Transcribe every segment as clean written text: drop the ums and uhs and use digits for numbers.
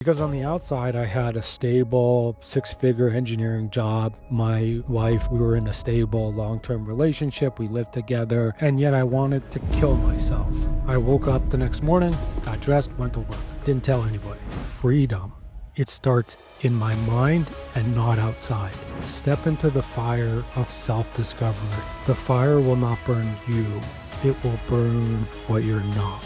Because on the outside, I had a stable six-figure engineering job. My wife, we were in a stable long-term relationship. We lived together, and yet I wanted to kill myself. I woke up the next morning, got dressed, went to work. Didn't tell anybody. Freedom. It starts in my mind and not outside. Step into the fire of self-discovery. The fire will not burn you. It will burn what you're not.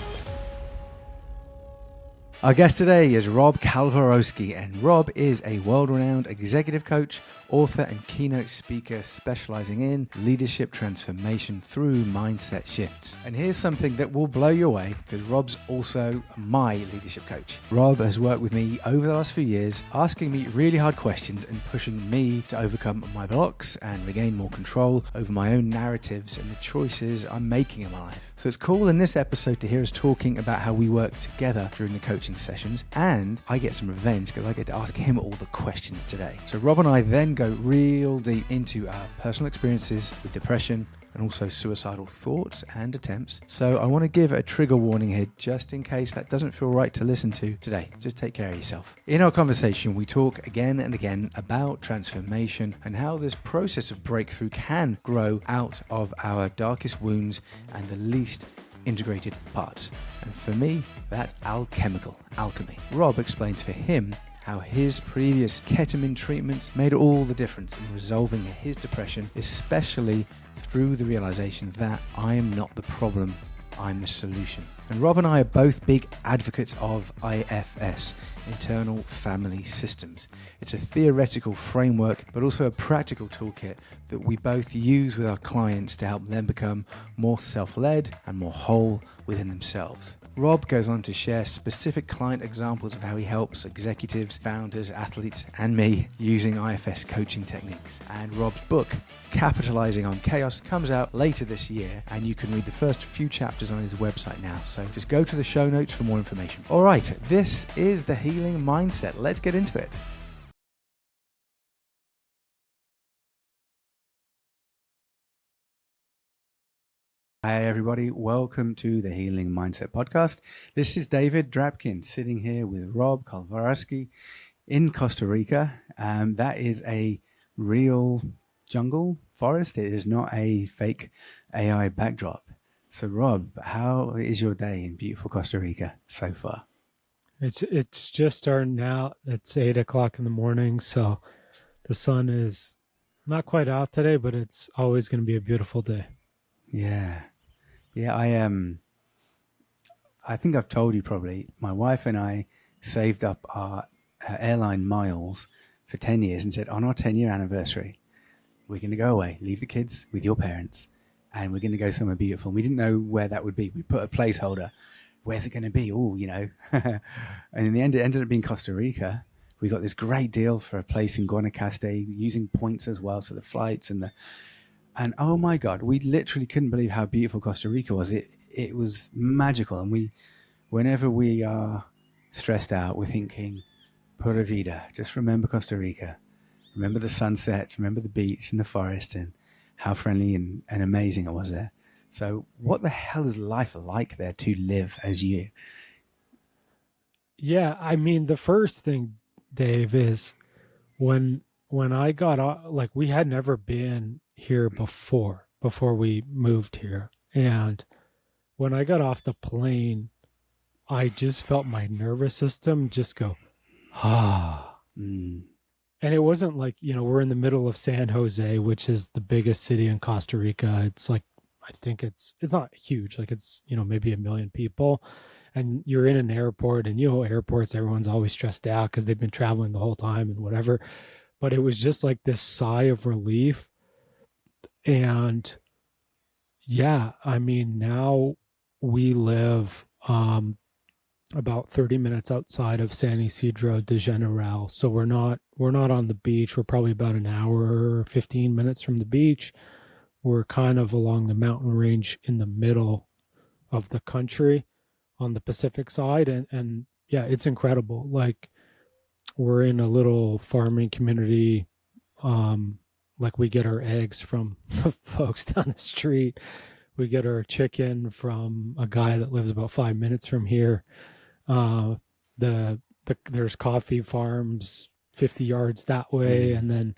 Our guest today is Rob Calvaroski, and Rob is a world-renowned executive coach, author, and keynote speaker specializing in leadership transformation through mindset shifts. And here's something that will blow you away, because Rob's also my leadership coach. Rob has worked with me over the last few years, asking me really hard questions and pushing me to overcome my blocks and regain more control over my own narratives and the choices I'm making in my life. So it's cool in this episode to hear us talking about how we work together during the coaching sessions, and I get some revenge because I get to ask him all the questions today. So Rob and I then go real deep into our personal experiences with depression and also suicidal thoughts and attempts. So I want to give a trigger warning here just in case that doesn't feel right to listen to today. Just take care of yourself. In our conversation, we talk again and again about transformation and how this process of breakthrough can grow out of our darkest wounds and the least integrated parts. And for me, that's alchemy. Rob explains for him how his previous ketamine treatments made all the difference in resolving his depression, especially through the realization that I am not the problem, I'm the solution. And Rob and I are both big advocates of IFS, Internal Family Systems. It's a theoretical framework, but also a practical toolkit that we both use with our clients to help them become more self-led and more whole within themselves. Rob goes on to share specific client examples of how he helps executives, founders, athletes, and me using IFS coaching techniques. And Rob's book, Capitalizing on Chaos, comes out later this year, and you can read the first few chapters on his website now. So just go to the show notes for more information. All right, this is the Healing Mindset. Let's get into it. Hi, everybody. Welcome to the Healing Mindset Podcast. This is David Drapkin sitting here with Rob Calvaroski in Costa Rica. That is a real jungle forest. It is not a fake AI backdrop. So, Rob, how is your day in beautiful Costa Rica so far? It's just starting out. It's 8 o'clock in the morning, so the sun is not quite out today, but it's always going to be a beautiful day. Yeah. Yeah, I think I've told you probably, my wife and I saved up our airline miles for 10 years and said, on our 10-year anniversary, we're going to go away, leave the kids with your parents, and we're going to go somewhere beautiful. And we didn't know where that would be. We put a placeholder. Where's it going to be? Oh, and in the end, it ended up being Costa Rica. We got this great deal for a place in Guanacaste using points as well. So the flights and oh my God, we literally couldn't believe how beautiful Costa Rica was. It was magical. And whenever we are stressed out, we're thinking, Pura Vida, just remember Costa Rica. Remember the sunsets, remember the beach and the forest and how friendly and amazing it was there. So what the hell is life like there to live as you? Yeah, I mean, the first thing, Dave, is when I got off, like we had never been here before we moved here. And when I got off the plane, I just felt my nervous system just go, ah. Mm, And it wasn't like, we're in the middle of San Jose, which is the biggest city in Costa Rica. It's like, I think it's not huge. Like it's, maybe 1 million people. And you're in an airport, and airports, everyone's always stressed out because they've been traveling the whole time and whatever. But it was just like this sigh of relief. And yeah, I mean, now we live about 30 minutes outside of San Isidro de General. So we're not on the beach. We're probably about an hour or 15 minutes from the beach. We're kind of along the mountain range in the middle of the country on the Pacific side. And yeah, it's incredible. Like we're in a little farming community. Like we get our eggs from the folks down the street. We get our chicken from a guy that lives about 5 minutes from here. The there's coffee farms 50 yards that way. Mm. And then,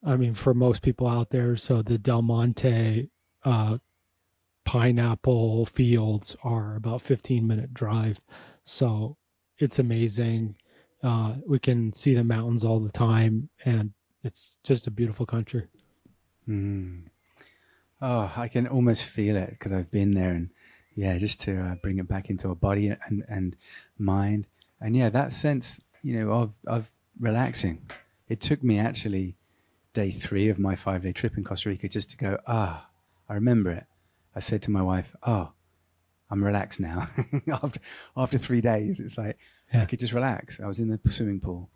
I mean, for most people out there, so the Del Monte pineapple fields are about 15-minute drive. So it's amazing. We can see the mountains all the time, and it's just a beautiful country. Mm. Oh, I can almost feel it because I've been there, and yeah, just to bring it back into our body and mind, and yeah, that sense, of relaxing. It took me actually day 3 of my 5-day trip in Costa Rica just to go. I remember it. I said to my wife, "Oh, I'm relaxed now." after 3 days, it's like I Yeah. could just relax. I was in the swimming pool,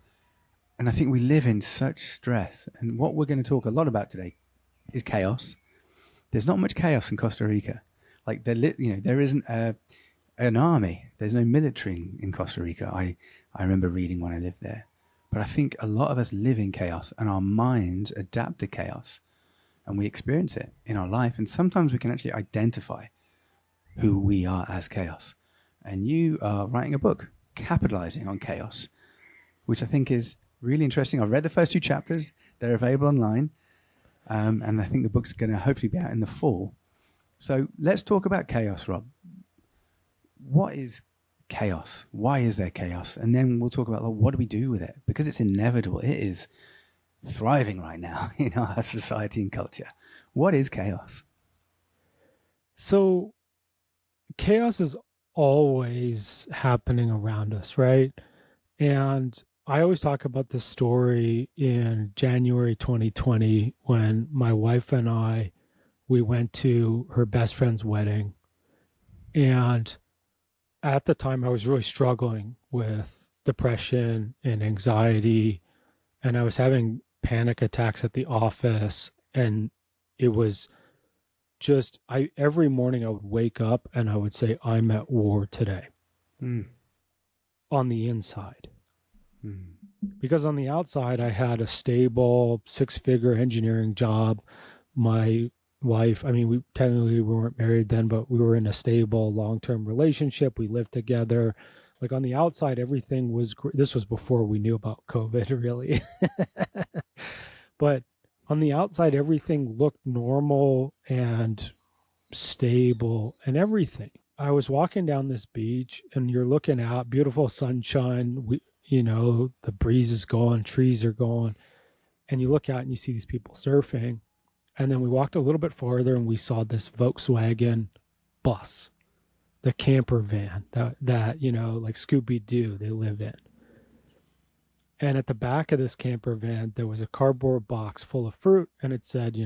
and I think we live in such stress. And what we're going to talk a lot about today is chaos. There's not much chaos in Costa Rica. Like there isn't an army. There's no military in Costa Rica. I remember reading when I lived there. But I think a lot of us live in chaos, and our minds adapt to chaos, and we experience it in our life. And sometimes we can actually identify who we are as chaos. And you are writing a book capitalizing on chaos, which I think is really interesting. I've read the first 2 chapters. They're available online. And I think the book's going to hopefully be out in the fall. So let's talk about chaos, Rob. What is chaos? Why is there chaos? And then we'll talk about what do we do with it? Because it's inevitable. It is thriving right now in our society and culture. What is chaos? So chaos is always happening around us, right? And I always talk about this story in January 2020 when my wife and we went to her best friend's wedding. And at the time, I was really struggling with depression and anxiety, and I was having panic attacks at the office. And it was just, every morning I would wake up and I would say, I'm at war today Mm. on the inside. Mm. Because on the outside, I had a stable 6-figure engineering job. My wife, I mean, we weren't married then, but we were in a stable long-term relationship. We lived together. Like on the outside, everything was this was before we knew about COVID, really. But on the outside, everything looked normal and stable and everything. I was walking down this beach and you're looking out, beautiful sunshine. The breeze is going, trees are going, and you look out and you see these people surfing. And then we walked a little bit farther and we saw this Volkswagen bus, the camper van that like Scooby-Doo they live in. And at the back of this camper van, there was a cardboard box full of fruit, and it said,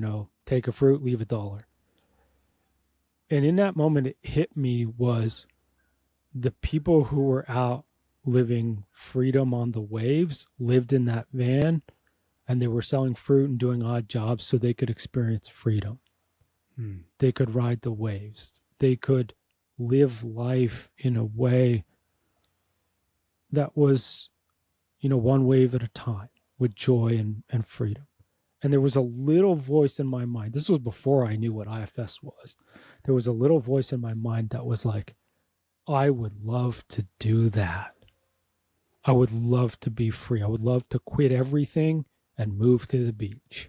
take a fruit, leave $1. And in that moment, it hit me was the people who were out living freedom on the waves lived in that van, and they were selling fruit and doing odd jobs so they could experience freedom. Mm. They could ride the waves. They could live life in a way that was, one wave at a time with joy and freedom. And there was a little voice in my mind. This was before I knew what IFS was. There was a little voice in my mind that was like, I would love to do that. I would love to be free. I would love to quit everything and move to the beach.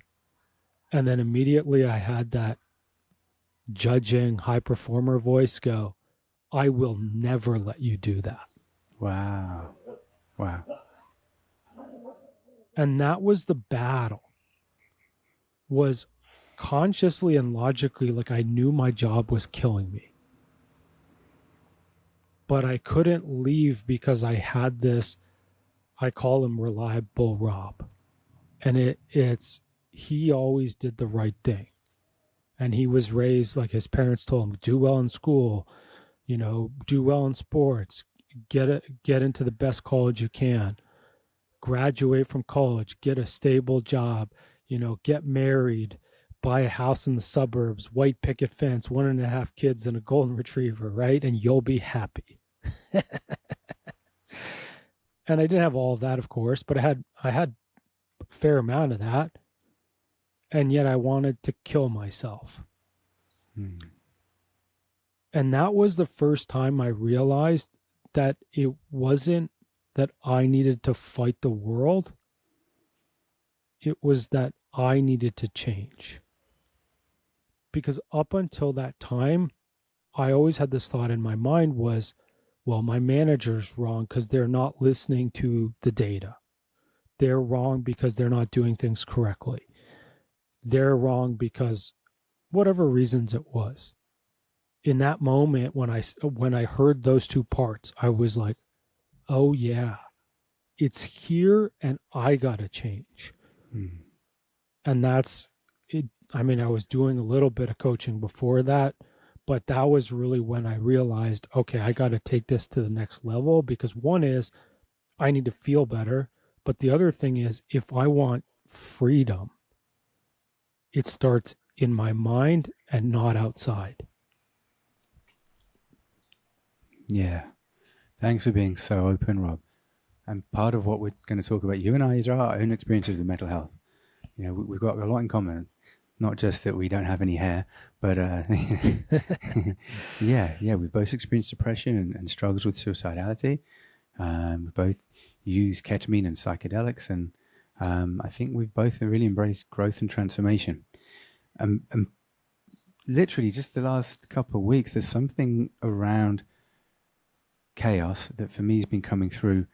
And then immediately I had that judging high performer voice go, I will never let you do that. Wow. Wow. And that was the battle. Was consciously and logically, like I knew my job was killing me. But I couldn't leave because I had this, I call him reliable Rob. And he always did the right thing. And he was raised like his parents told him, do well in school, do well in sports, get into the best college you can, graduate from college, get a stable job, get married, buy a house in the suburbs, white picket fence, 1.5 kids and a golden retriever, right? And you'll be happy. And I didn't have all of that, of course, but I had a fair amount of that. And yet I wanted to kill myself. Mm. And that was the first time I realized that it wasn't that I needed to fight the world. It was that I needed to change. Because up until that time, I always had this thought in my mind was, well, my manager's wrong because they're not listening to the data. They're wrong because they're not doing things correctly. They're wrong because whatever reasons it was. In that moment, when I heard those two parts, I was like, oh yeah, it's here and I got to change. And that's it. I mean, I was doing a little bit of coaching before that, but that was really when I realized, okay, I got to take this to the next level, because one is I need to feel better. But the other thing is, if I want freedom, it starts in my mind and not outside. Yeah. Thanks for being so open, Rob. And part of what we're going to talk about, you and I, is our own experiences with mental health. You know, we've got a lot in common. Not just that we don't have any hair, but yeah, we've both experienced depression and struggles with suicidality. We both use ketamine and psychedelics, and I think we've both really embraced growth and transformation. And literally, just the last couple of weeks, there's something around chaos that for me has been coming through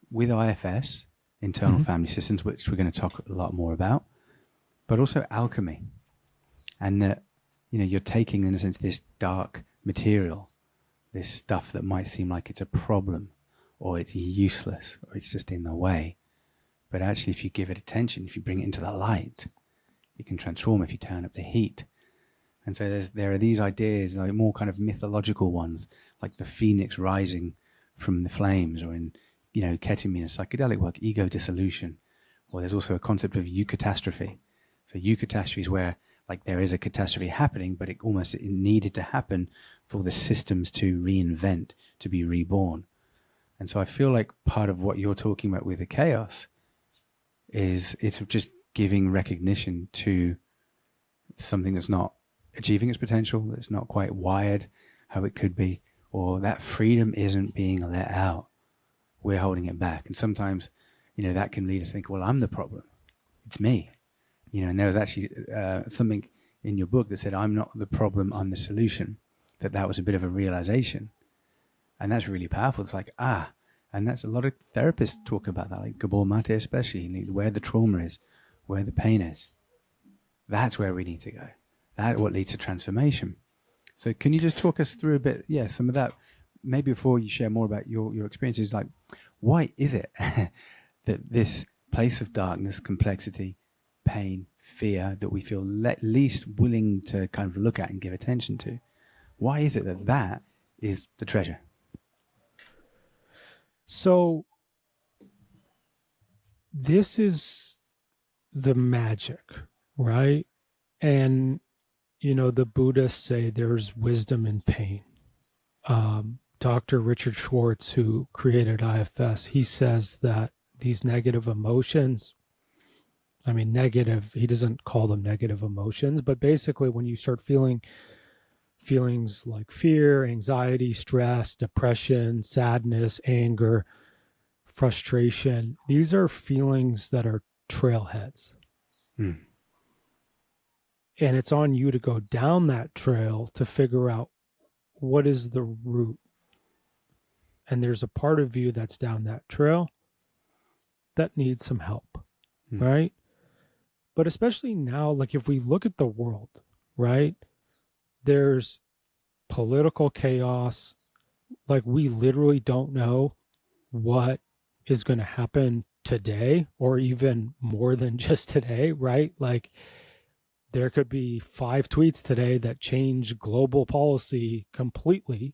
with IFS, internal family systems, which we're going to talk a lot more about, but also alchemy. And that, you know, you're taking, in a sense, this dark material, this stuff that might seem like it's a problem, or it's useless, or it's just in the way. But actually, if you give it attention, if you bring it into the light, it can transform if you turn up the heat. And so there are these ideas, like more kind of mythological ones, like the phoenix rising from the flames, or in, you know, ketamine and psychedelic work, ego dissolution. Or there's also a concept of eucatastrophe. So eucatastrophe is where, like, there is a catastrophe happening, but it needed to happen for the systems to reinvent, to be reborn. And so I feel like part of what you're talking about with the chaos is it's just giving recognition to something that's not achieving its potential, that's not quite wired how it could be, or that freedom isn't being let out. We're holding it back. And sometimes, you know, that can lead us to think, well, I'm the problem. It's me. You know, and there was actually something in your book that said, I'm not the problem, I'm the solution. That was a bit of a realization. And that's really powerful. It's like, and that's a lot of therapists talk about that, like Gabor Mate especially, where the trauma is, where the pain is. That's where we need to go. That's what leads to transformation. So can you just talk us through a bit, some of that, maybe before you share more about your experiences, like, why is it that this place of darkness, complexity, pain, fear, that we feel least willing to kind of look at and give attention to, why is it that is the treasure? So this is the magic, right? And, you know, the Buddhists say there's wisdom in pain. Dr. Richard Schwartz, who created IFS, he says that these negative emotions, I mean, negative, he doesn't call them negative emotions, but basically when you start feeling feelings like fear, anxiety, stress, depression, sadness, anger, frustration, these are feelings that are trailheads. And it's on you to go down that trail to figure out what is the root. And there's a part of you that's down that trail that needs some help, right? But especially now, like if we look at the world, right? There's political chaos. Like we literally don't know what is going to happen today, or even more than just today, right? Like there could be 5 tweets today that change global policy completely.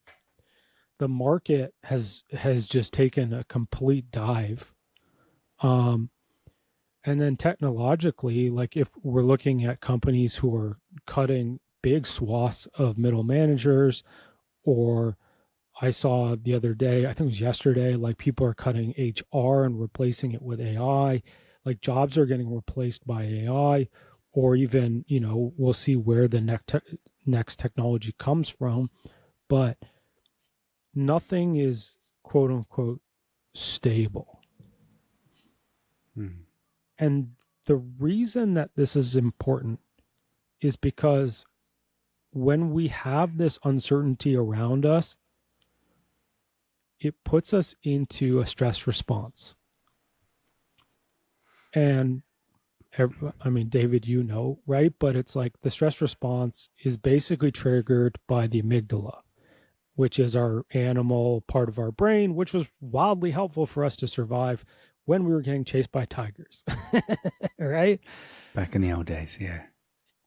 The market has just taken a complete dive. And then technologically, like if we're looking at companies who are cutting big swaths of middle managers, or I saw the other day, I think it was yesterday, like people are cutting HR and replacing it with AI, like jobs are getting replaced by AI, or even, you know, we'll see where the next technology comes from, but nothing is quote unquote stable. Mm. And the reason that this is important is because when we have this uncertainty around us, it puts us into a stress response. And I mean, David, you know, right? But it's like the stress response is basically triggered by the amygdala, which is our animal part of our brain, which was wildly helpful for us to survive when we were getting chased by tigers, right? Back in the old days, yeah.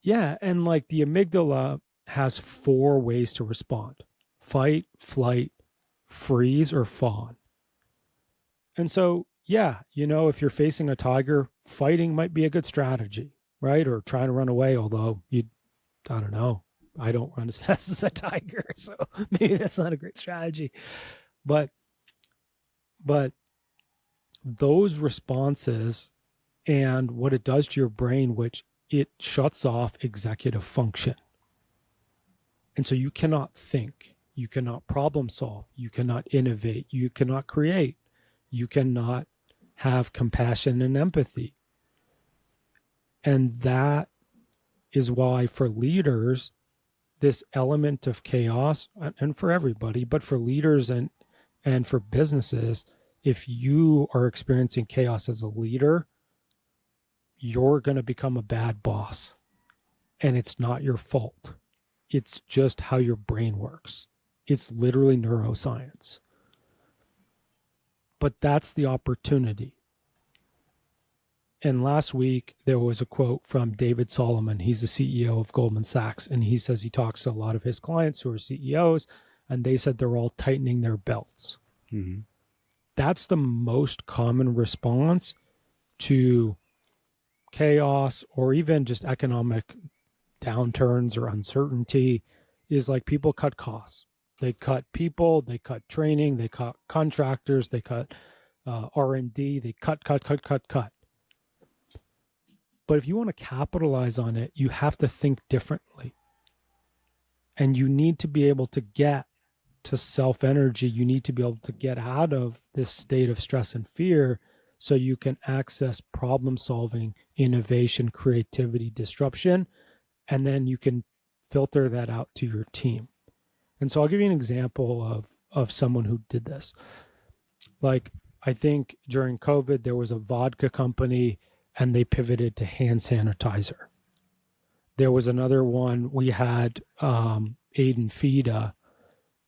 Yeah. And like the amygdala has 4 ways to respond: fight, flight, freeze, or fawn. And so, yeah, you know, if you're facing a tiger, fighting might be a good strategy, right? Or trying to run away, although I don't know. I don't run as fast as a tiger, so maybe that's not a great strategy. But those responses and what it does to your brain, which it shuts off executive function. And so you cannot think, you cannot problem solve, you cannot innovate, you cannot create, you cannot have compassion and empathy. And that is why for leaders, this element of chaos, and for everybody, but for leaders and for businesses, if you are experiencing chaos as a leader, you're going to become a bad boss. And it's not your fault. It's just how your brain works. It's literally neuroscience. But that's the opportunity. And last week, there was a quote from David Solomon. He's the CEO of Goldman Sachs. And he says he talks to a lot of his clients who are CEOs, and they said they're all tightening their belts. Mm-hmm. That's the most common response to chaos or even just economic downturns or uncertainty, is like people cut costs. They cut people, they cut training, they cut contractors, they cut R&D, they cut. But if you want to capitalize on it, you have to think differently. And you need to be able to get to self-energy. You need to be able to get out of this state of stress and fear so you can access problem solving, innovation, creativity, disruption, and then you can filter that out to your team. And so I'll give you an example of someone who did this. Like, I think during COVID, there was a vodka company and they pivoted to hand sanitizer. There was another one. We had Aiden Fida.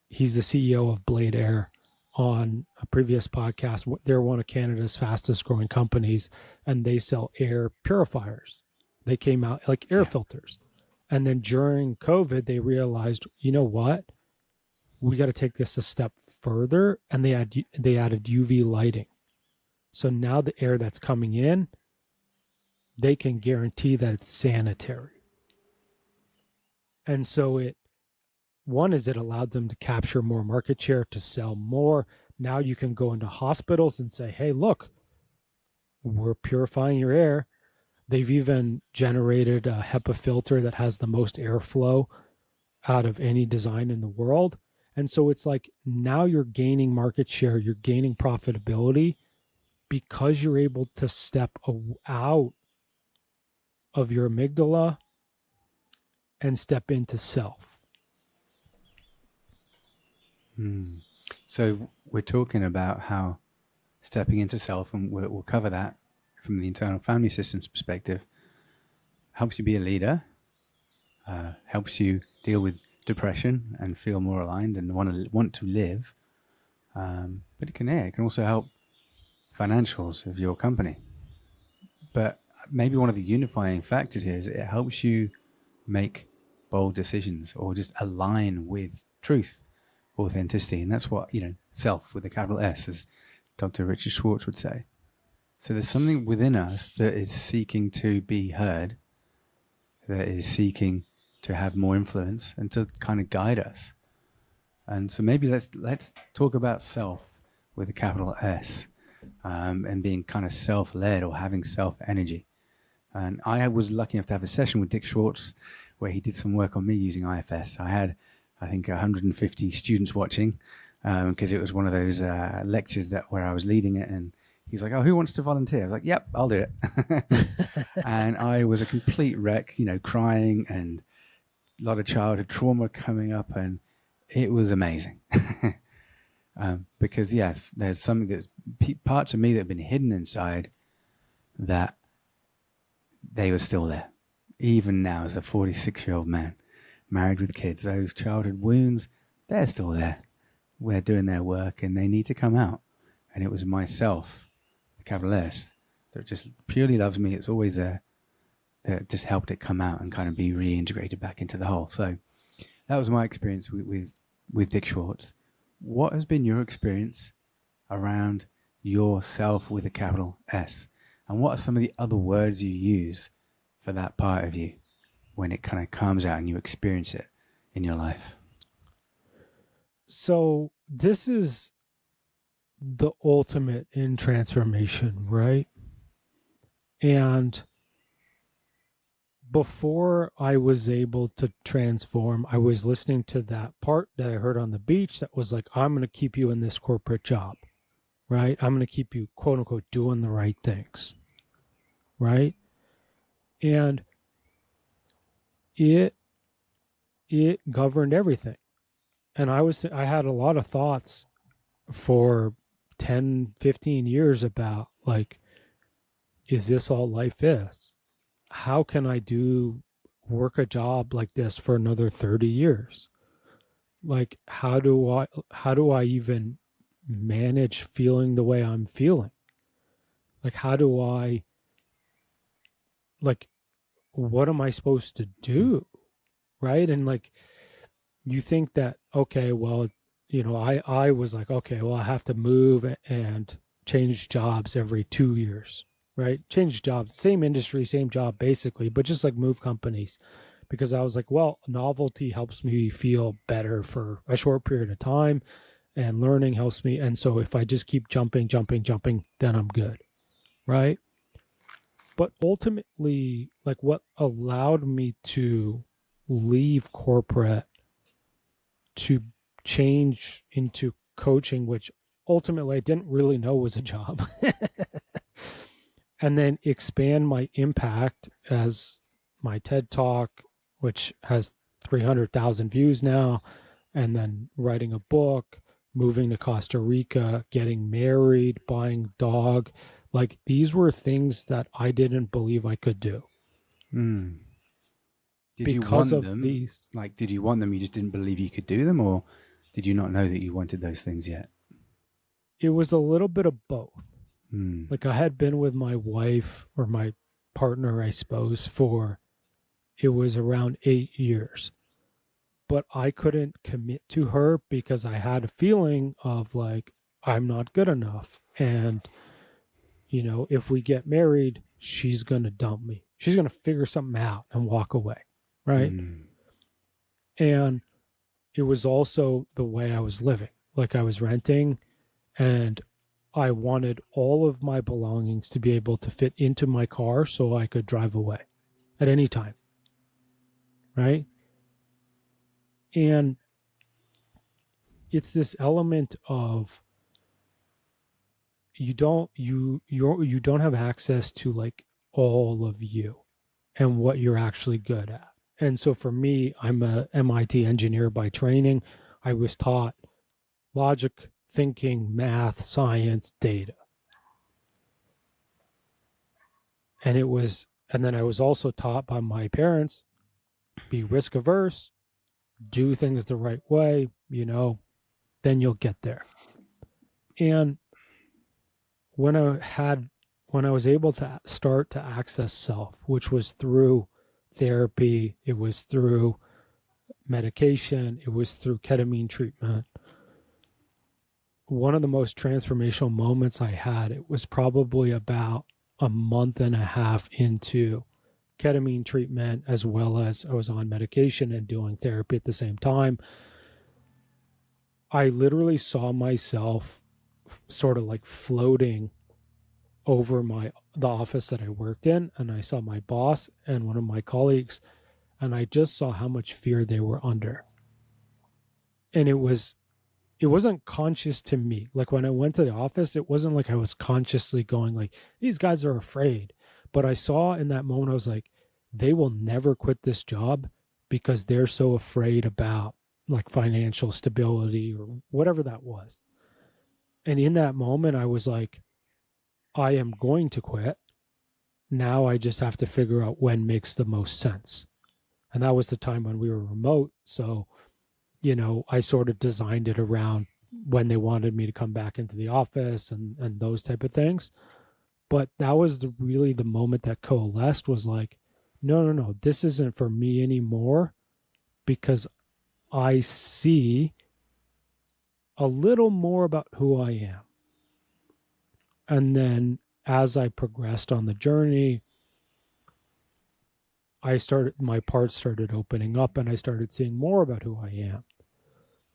He's the CEO of Blade Air on a previous podcast. They're one of Canada's fastest growing companies, and they sell air purifiers. They came out like air filters. And then during COVID, they realized, you know what? We got to take this a step further. And they added UV lighting. So now the air that's coming in, they can guarantee that it's sanitary. And so it allowed them to capture more market share, to sell more. Now you can go into hospitals and say, hey, look, we're purifying your air. They've even generated a HEPA filter that has the most airflow out of any design in the world. And so it's like now you're gaining market share, you're gaining profitability because you're able to step out of your amygdala and step into self. So we're talking about how stepping into self, and we'll cover that from the internal family systems perspective, helps you be a leader, helps you deal with depression and feel more aligned and want to live. But it can also help financials of your company. But maybe one of the unifying factors here is it helps you make bold decisions or just align with truth, authenticity. And that's what, self with a capital S, as Dr. Richard Schwartz would say. So there's something within us that is seeking to be heard, that is seeking to have more influence and to kind of guide us. And so maybe let's talk about self with a capital S, and being kind of self-led or having self-energy. And I was lucky enough to have a session with Dick Schwartz where he did some work on me using IFS. I had, I think, 150 students watching. because it was one of those lectures where I was leading it, and he's like, "Oh, who wants to volunteer?" I was like, "Yep, I'll do it." And I was a complete wreck, crying and a lot of childhood trauma coming up, and it was amazing. Because yes, there's something that's parts of me that have been hidden inside that they were still there. Even now, as a 46-year-old man, married with kids, those childhood wounds, they're still there. We're doing their work and they need to come out. And it was myself, the capital S, that just purely loves me. It's always there, that just helped it come out and kind of be reintegrated back into the whole. So that was my experience with Dick Schwartz. What has been your experience around yourself with a capital S? And what are some of the other words you use for that part of you when it kind of comes out and you experience it in your life? So this is the ultimate in transformation, right? And before I was able to transform, I was listening to that part that I heard on the beach that was like, I'm going to keep you in this corporate job, right? I'm going to keep you, quote unquote, doing the right things, right? And it governed everything. And I had a lot of thoughts for 10, 15 years about like, is this all life is? How can I work a job like this for another 30 years? Like, how do I even manage feeling the way I'm feeling? Like, what am I supposed to do? Right. And like, you think that, okay, well, I was like, okay, well, I have to move and change jobs every 2 years, right? Change jobs, same industry, same job, basically, but just like move companies, because I was like, well, novelty helps me feel better for a short period of time, and learning helps me. And so if I just keep jumping, then I'm good, right? But ultimately, like what allowed me to leave corporate to change into coaching, which ultimately I didn't really know was a job, and then expand my impact as my TED Talk, which has 300,000 views now, and then writing a book, moving to Costa Rica, getting married, buying a dog. Like, these were things that I didn't believe I could do. Did you because want of them? these. Like, did you want them? You just didn't believe you could do them, or did you not know that you wanted those things yet? It was a little bit of both. Hmm. Like, I had been with my wife, or my partner, I suppose, for it was around 8 years. But I couldn't commit to her because I had a feeling of like, I'm not good enough. And, if we get married, she's going to dump me. She's going to figure something out and walk away. Right. And it was also the way I was living. Like, I was renting, and I wanted all of my belongings to be able to fit into my car so I could drive away at any time. Right. And it's this element of you don't have access to like all of you and what you're actually good at. And so for me, I'm a MIT engineer by training. I was taught logic, thinking, math, science, data. And then I was also taught by my parents, be risk averse, do things the right way, then you'll get there. And when I was able to start to access self, which was through therapy, it was through medication, it was through ketamine treatment. One of the most transformational moments I had, it was probably about a month and a half into ketamine treatment, as well as I was on medication and doing therapy at the same time. I literally saw myself sort of like floating over the office that I worked in, and I saw my boss and one of my colleagues, and I just saw how much fear they were under. And it was it wasn't conscious to me. Like when I went to the office, it wasn't like I was consciously going like, these guys are afraid. But I saw in that moment, I was like, they will never quit this job because they're so afraid about like financial stability or whatever that was. And in that moment, I was like, I am going to quit. Now I just have to figure out when makes the most sense. And that was the time when we were remote. So, I sort of designed it around when they wanted me to come back into the office and those type of things. But that was really the moment that coalesced, was like, no, no, no, this isn't for me anymore, because I see a little more about who I am. And then as I progressed on the journey, my parts started opening up and I started seeing more about who I am.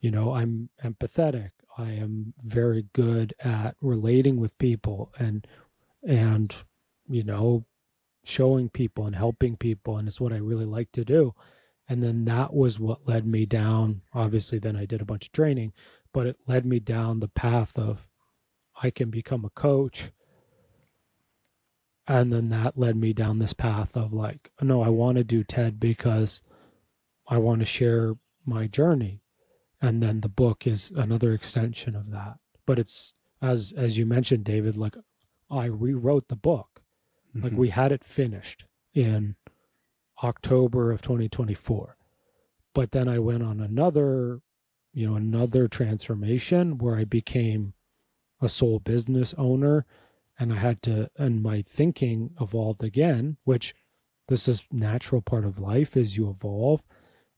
I'm empathetic. I am very good at relating with people and, showing people and helping people. And it's what I really like to do. And then that was what led me down. Obviously, then I did a bunch of training, but it led me down the path of I can become a coach. And then that led me down this path of like, no, I want to do TED because I want to share my journey. And then the book is another extension of that. But it's, as you mentioned, David, like I rewrote the book. Like we had it finished in October of 2024. But then I went on another transformation where I became a sole business owner, and and my thinking evolved again, which this is natural part of life as you evolve.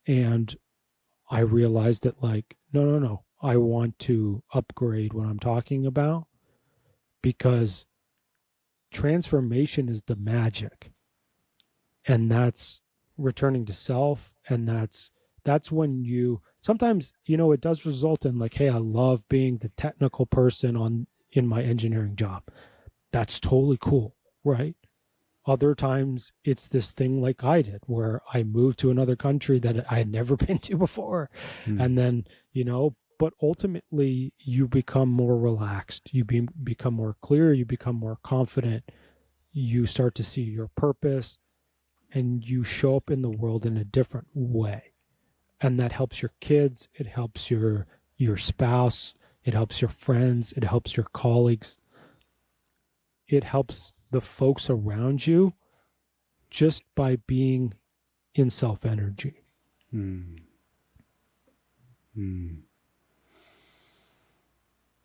And I realized that like, no, I want to upgrade what I'm talking about, because transformation is the magic. And that's returning to self. And that's when sometimes, it does result in like, hey, I love being the technical person in my engineering job. That's totally cool, right? Other times it's this thing like I did, where I moved to another country that I had never been to before. And then, but ultimately you become more relaxed, you become more clear, you become more confident, you start to see your purpose, and you show up in the world in a different way. And that helps your kids, it helps your spouse, it helps your friends, it helps your colleagues, it helps the folks around you, just by being in self energy.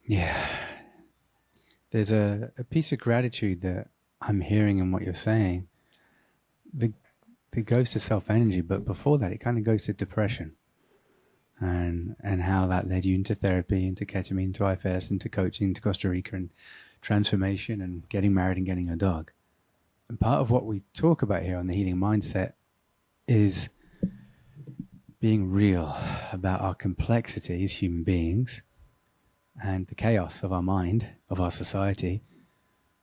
Yeah. There's a piece of gratitude that I'm hearing in what you're saying. It goes to self-energy, but before that, it kind of goes to depression, and how that led you into therapy, into ketamine, into IFS, into coaching, into Costa Rica, and transformation, and getting married and getting a dog. And part of what we talk about here on the Healing Mindset is being real about our complexity as human beings and the chaos of our mind, of our society,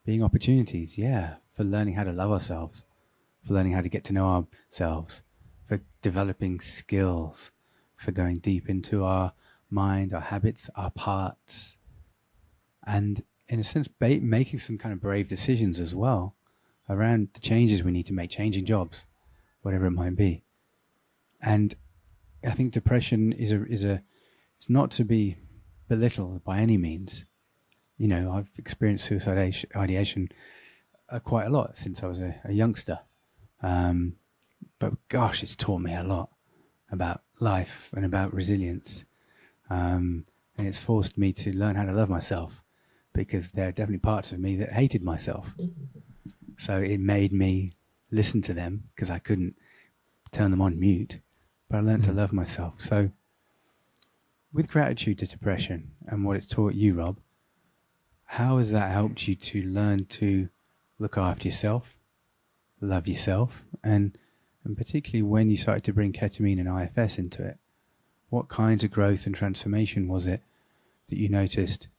being opportunities, for learning how to love ourselves, for learning how to get to know ourselves, for developing skills, for going deep into our mind, our habits, our parts, and in a sense, making some kind of brave decisions as well around the changes we need to make, changing jobs, whatever it might be. And I think depression is it's not to be belittled by any means. I've experienced suicide ideation quite a lot since I was a youngster. But gosh, it's taught me a lot about life and about resilience. And it's forced me to learn how to love myself, because there are definitely parts of me that hated myself. So it made me listen to them, because I couldn't turn them on mute, but I learned to love myself. So with gratitude to depression and what it's taught you, Rob, how has that helped you to learn to look after yourself, love yourself, and particularly when you started to bring ketamine and IFS into it, what kinds of growth and transformation was it that you noticed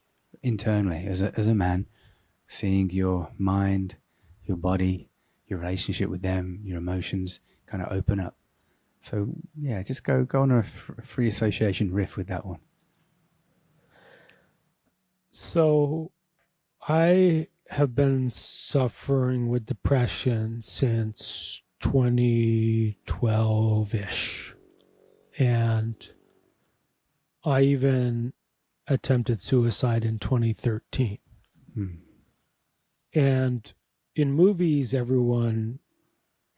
internally as a man, seeing your mind, your body, your relationship with them, your emotions kind of open up? So just go on a free association riff with that one. So I have been suffering with depression since 2012-ish. And I even attempted suicide in 2013. And in movies, everyone,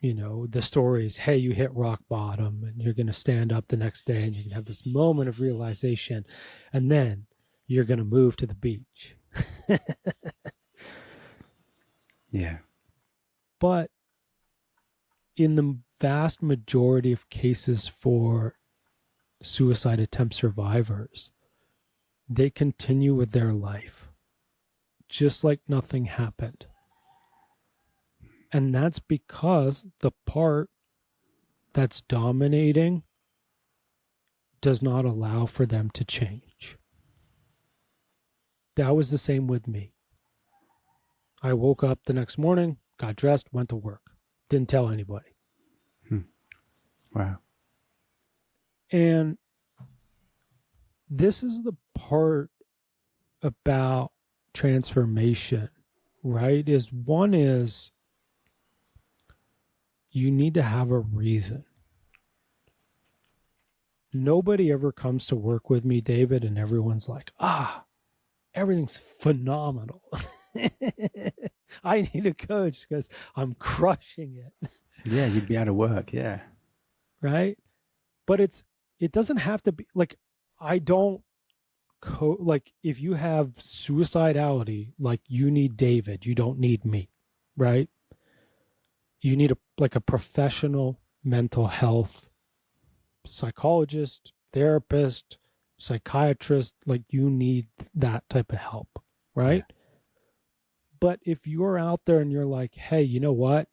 the story is, hey, you hit rock bottom and you're going to stand up the next day and you can have this moment of realization. And then you're going to move to the beach. Yeah. But in the vast majority of cases for suicide attempt survivors, they continue with their life just like nothing happened. And that's because the part that's dominating does not allow for them to change. That was the same with me. I woke up the next morning, got dressed, went to work. Didn't tell anybody. Wow. And this is the part about transformation, right? One is you need to have a reason. Nobody ever comes to work with me, David, and everyone's like, everything's phenomenal. I need a coach because I'm crushing it. Yeah, you'd be out of work. Yeah. Right? But it doesn't have to be like, I don't like if you have suicidality, like you need David, you don't need me, right? You need a professional mental health psychologist, therapist, psychiatrist, like you need that type of help, right? Yeah. But if you're out there and you're like, hey, you know what?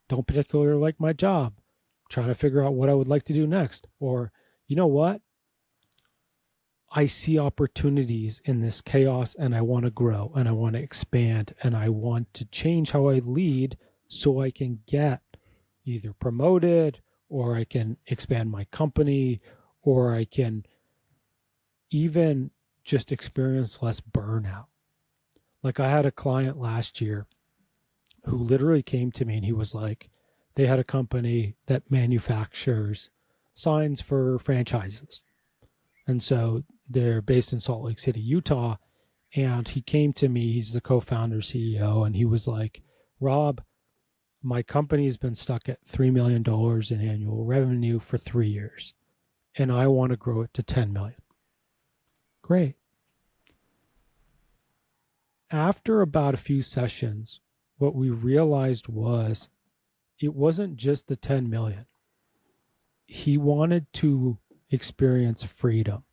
Don't particularly like my job. I'm trying to figure out what I would like to do next. Or, you know what? I see opportunities in this chaos and I want to grow and I want to expand and I want to change how I lead so I can get either promoted or I can expand my company or I can even just experience less burnout. Like I had a client last year who literally came to me and he was like, they had a company that manufactures signs for franchises. And so they're based in Salt Lake City, Utah. And he came to me, he's the co-founder, CEO, and he was like, Rob, my company has been stuck at $3 million in annual revenue for 3 years. And I want to grow it to 10 million. Great. After about a few sessions, what we realized was it wasn't just the 10 million. He wanted to experience freedom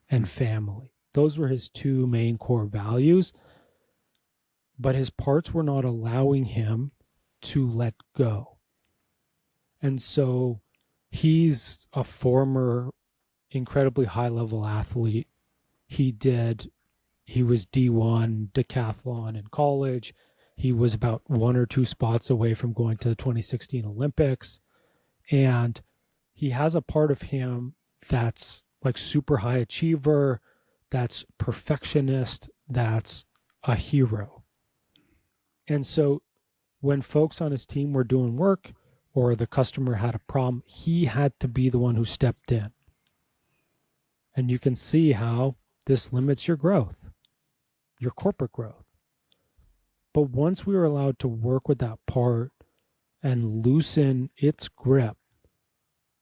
and family. Those were his two main core values, but his parts were not allowing him to let go. And so he's a former incredibly high-level athlete. He was D1 decathlon in college. He was about 1 or 2 spots away from going to the 2016 Olympics. And he has a part of him that's like super high achiever, that's perfectionist, that's a hero. And so when folks on his team were doing work or the customer had a problem, he had to be the one who stepped in. And you can see how this limits your growth, your corporate growth. But once we were allowed to work with that part and loosen its grip,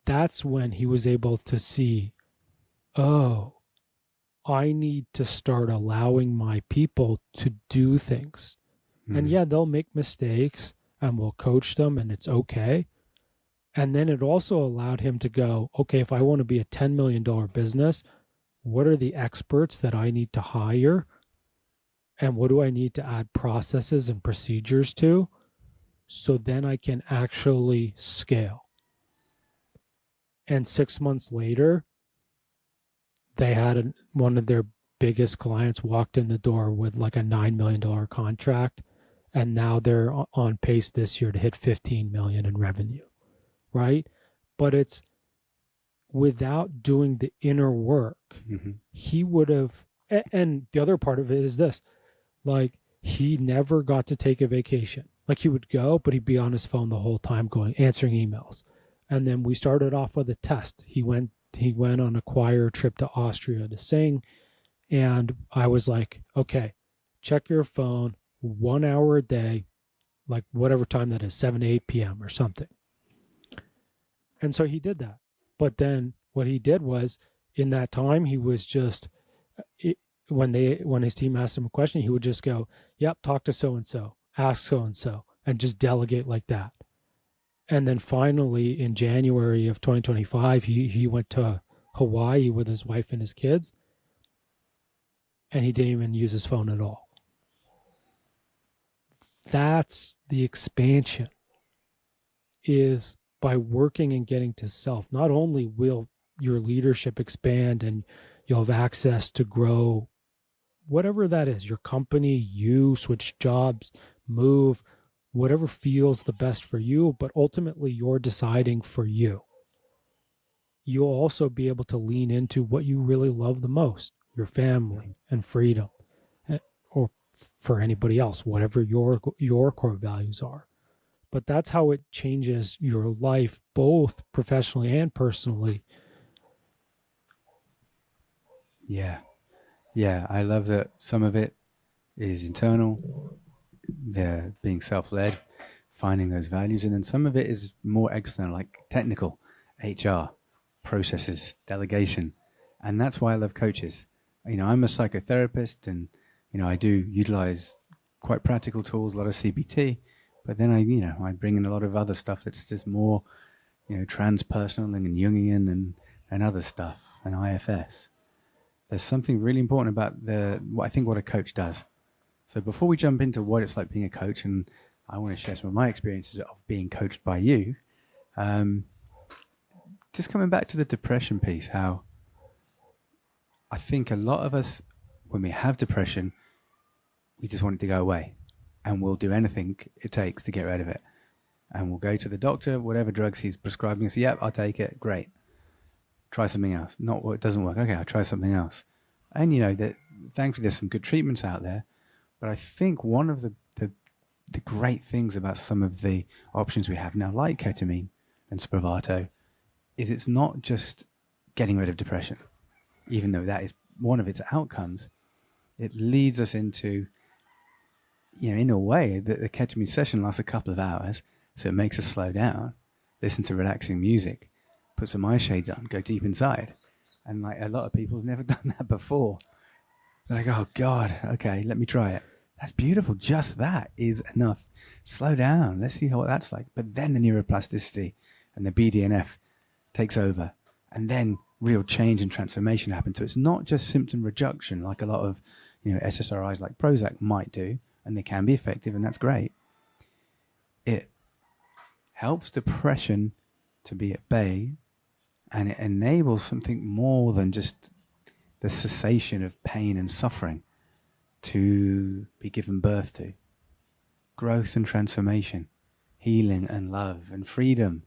that's when he was able to see, oh, I need to start allowing my people to do things. And yeah, they'll make mistakes and we'll coach them and it's okay. And then it also allowed him to go, okay, if I want to be a $10 million business, what are the experts that I need to hire? And what do I need to add processes and procedures to? So then I can actually scale. And 6 months later, they had one of their biggest clients walked in the door with like a $9 million contract. And now they're on pace this year to hit 15 million in revenue, right? But it's without doing the inner work, he would have And the other part of it is this, like, he never got to take a vacation. Like, he would go, but he'd be on his phone the whole time going, answering emails. And then we started off with a test. He went on a choir trip to Austria to sing. And I was like, okay, check your phone 1 hour a day, like whatever time that is, 7 to 8 p.m. or something. And so he did that. But then what he did was, in that time, he was just, when his team asked him a question, he would just go, yep, talk to so and so, ask so and just delegate like that. And then finally in January of 2025, he went to Hawaii with his wife and his kids, and he didn't even use his phone at all. That's the expansion, is by working and getting to self. Not only will your leadership expand and you'll have access to grow, whatever that is, your company, you switch jobs, move, whatever feels the best for you, but ultimately you're deciding for you. You'll also be able to lean into what you really love the most, your family and freedom, or for anybody else, whatever your core values are. But that's how it changes your life, both professionally and personally. Yeah. Yeah. I love that some of it is internal, the being self-led, finding those values. And then some of it is more external, like technical, HR, processes, delegation. And that's why I love coaches. I'm a psychotherapist, and, I do utilize quite practical tools, a lot of CBT, but then I bring in a lot of other stuff that's just more, transpersonal and Jungian and other stuff, and IFS. There's something really important about what a coach does. So before we jump into what it's like being a coach, and I want to share some of my experiences of being coached by you, just coming back to the depression piece, how I think a lot of us, when we have depression, we just want it to go away, and we'll do anything it takes to get rid of it. And we'll go to the doctor, whatever drugs he's prescribing us. Yep, I'll take it. Great. Try something else. Not what doesn't work. Okay, I'll try something else. And that thankfully there's some good treatments out there. But I think one of the great things about some of the options we have now, like ketamine and Spravato, is it's not just getting rid of depression, even though that is one of its outcomes. It leads us into, in a way, the ketamine session lasts a couple of hours, so it makes us slow down, listen to relaxing music, put some eye shades on, go deep inside. And like a lot of people have never done that before. They're like, oh God, okay, let me try it. That's beautiful. Just that is enough. Slow down. Let's see what that's like. But then the neuroplasticity and the BDNF takes over. And then real change and transformation happens. So it's not just symptom reduction like a lot of SSRIs like Prozac might do, and they can be effective, and that's great. It helps depression to be at bay, and it enables something more than just the cessation of pain and suffering to be given birth to. Growth and transformation, healing and love and freedom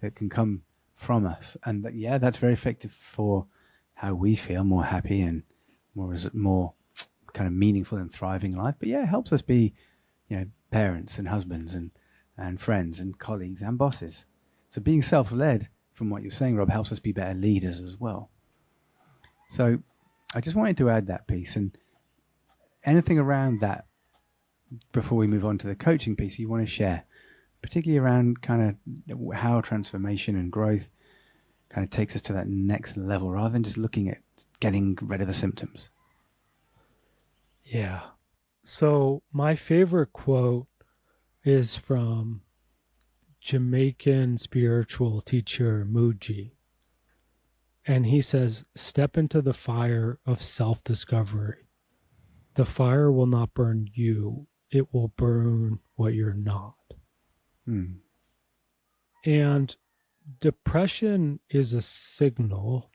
that can come from us. And that's very effective for how we feel more happy and more kind of meaningful and thriving life. But it helps us be, parents and husbands and friends and colleagues and bosses. So being self-led, from what you're saying, Rob, helps us be better leaders as well. So I just wanted to add that piece, and anything around that before we move on to the coaching piece you want to share, particularly around kind of how transformation and growth kind of takes us to that next level rather than just looking at getting rid of the symptoms. Yeah. So my favorite quote is from Jamaican spiritual teacher Muji. And he says, step into the fire of self-discovery. The fire will not burn you. It will burn what you're not. And depression is a signal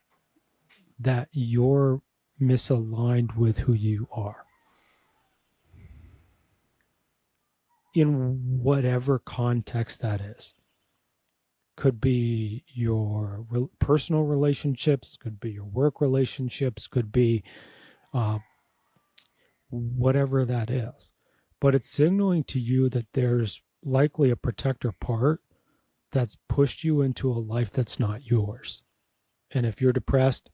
that you're misaligned with who you are. In whatever context that is. Could be your personal relationships, could be your work relationships, could be uh, whatever that is. But it's signaling to you that there's likely a protector part that's pushed you into a life that's not yours. And if you're depressed,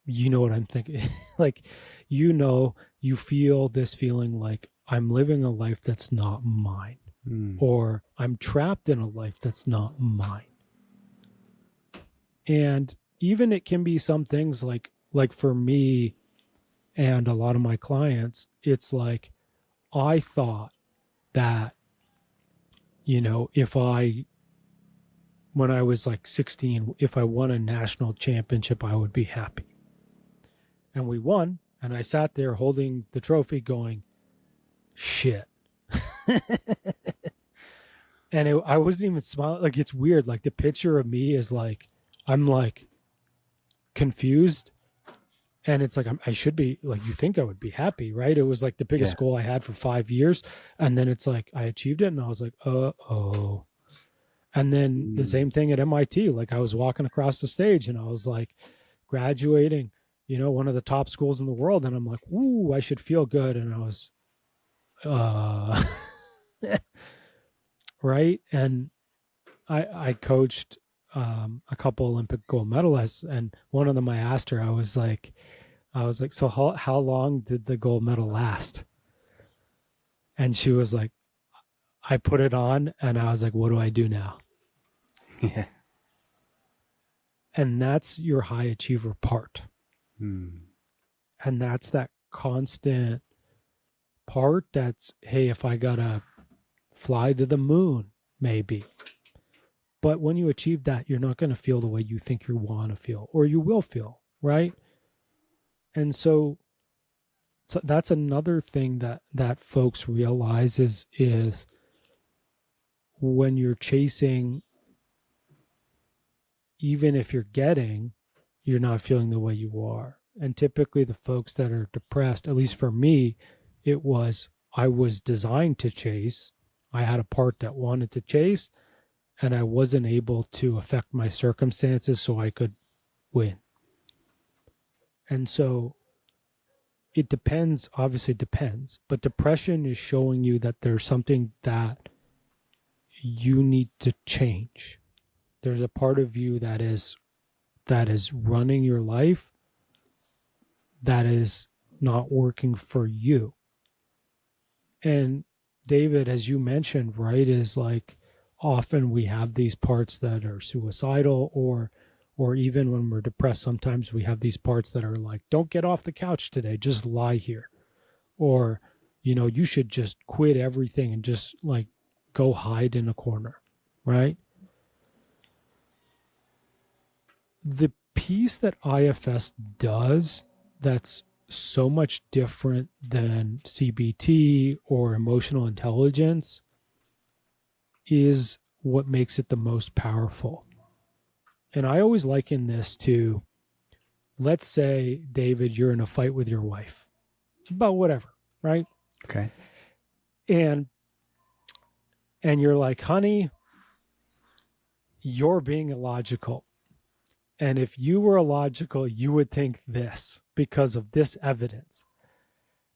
you know what I'm thinking. Like, you feel this feeling like I'm living a life that's not mine, or I'm trapped in a life that's not mine. And even it can be some things like for me and a lot of my clients, it's like, I thought that, when I was like 16, if I won a national championship, I would be happy. And we won. And I sat there holding the trophy going, shit. And I wasn't even smiling. Like, it's weird. Like, the picture of me is like, I'm like confused. And it's like, I should be like, you think I would be happy, right? It was like the biggest goal I had for 5 years. And then it's like, I achieved it. And I was like, uh-oh. And then the same thing at MIT. Like, I was walking across the stage and I was like graduating, one of the top schools in the world. And I'm like, ooh, I should feel good. And I was, right. And I coached a couple Olympic gold medalists, and one of them, I asked her, I was like, so how long did the gold medal last? And she was like, I put it on and I was like, what do I do now? Yeah. And that's your high achiever part. Mm. And that's that constant part that's, hey, if I gotta fly to the moon, maybe. But when you achieve that, you're not going to feel the way you think you want to feel, or you will feel, right? And so that's another thing that folks realize is when you're chasing, even if you're getting, you're not feeling the way you are. And typically the folks that are depressed, at least for me, I was designed to chase. I had a part that wanted to chase, and I wasn't able to affect my circumstances so I could win. And so it depends, obviously it depends, but depression is showing you that there's something that you need to change. There's a part of you that is running your life that is not working for you. And David, as you mentioned, right, is like, often we have these parts that are suicidal, or even when we're depressed, sometimes we have these parts that are like, don't get off the couch today, just lie here. Or, you should just quit everything and just like go hide in a corner, right? The piece that IFS does that's so much different than CBT or emotional intelligence is what makes it the most powerful. And I always liken this to, let's say, David, you're in a fight with your wife about whatever, right? Okay. And you're like, honey, you're being illogical. And if you were illogical, you would think this because of this evidence.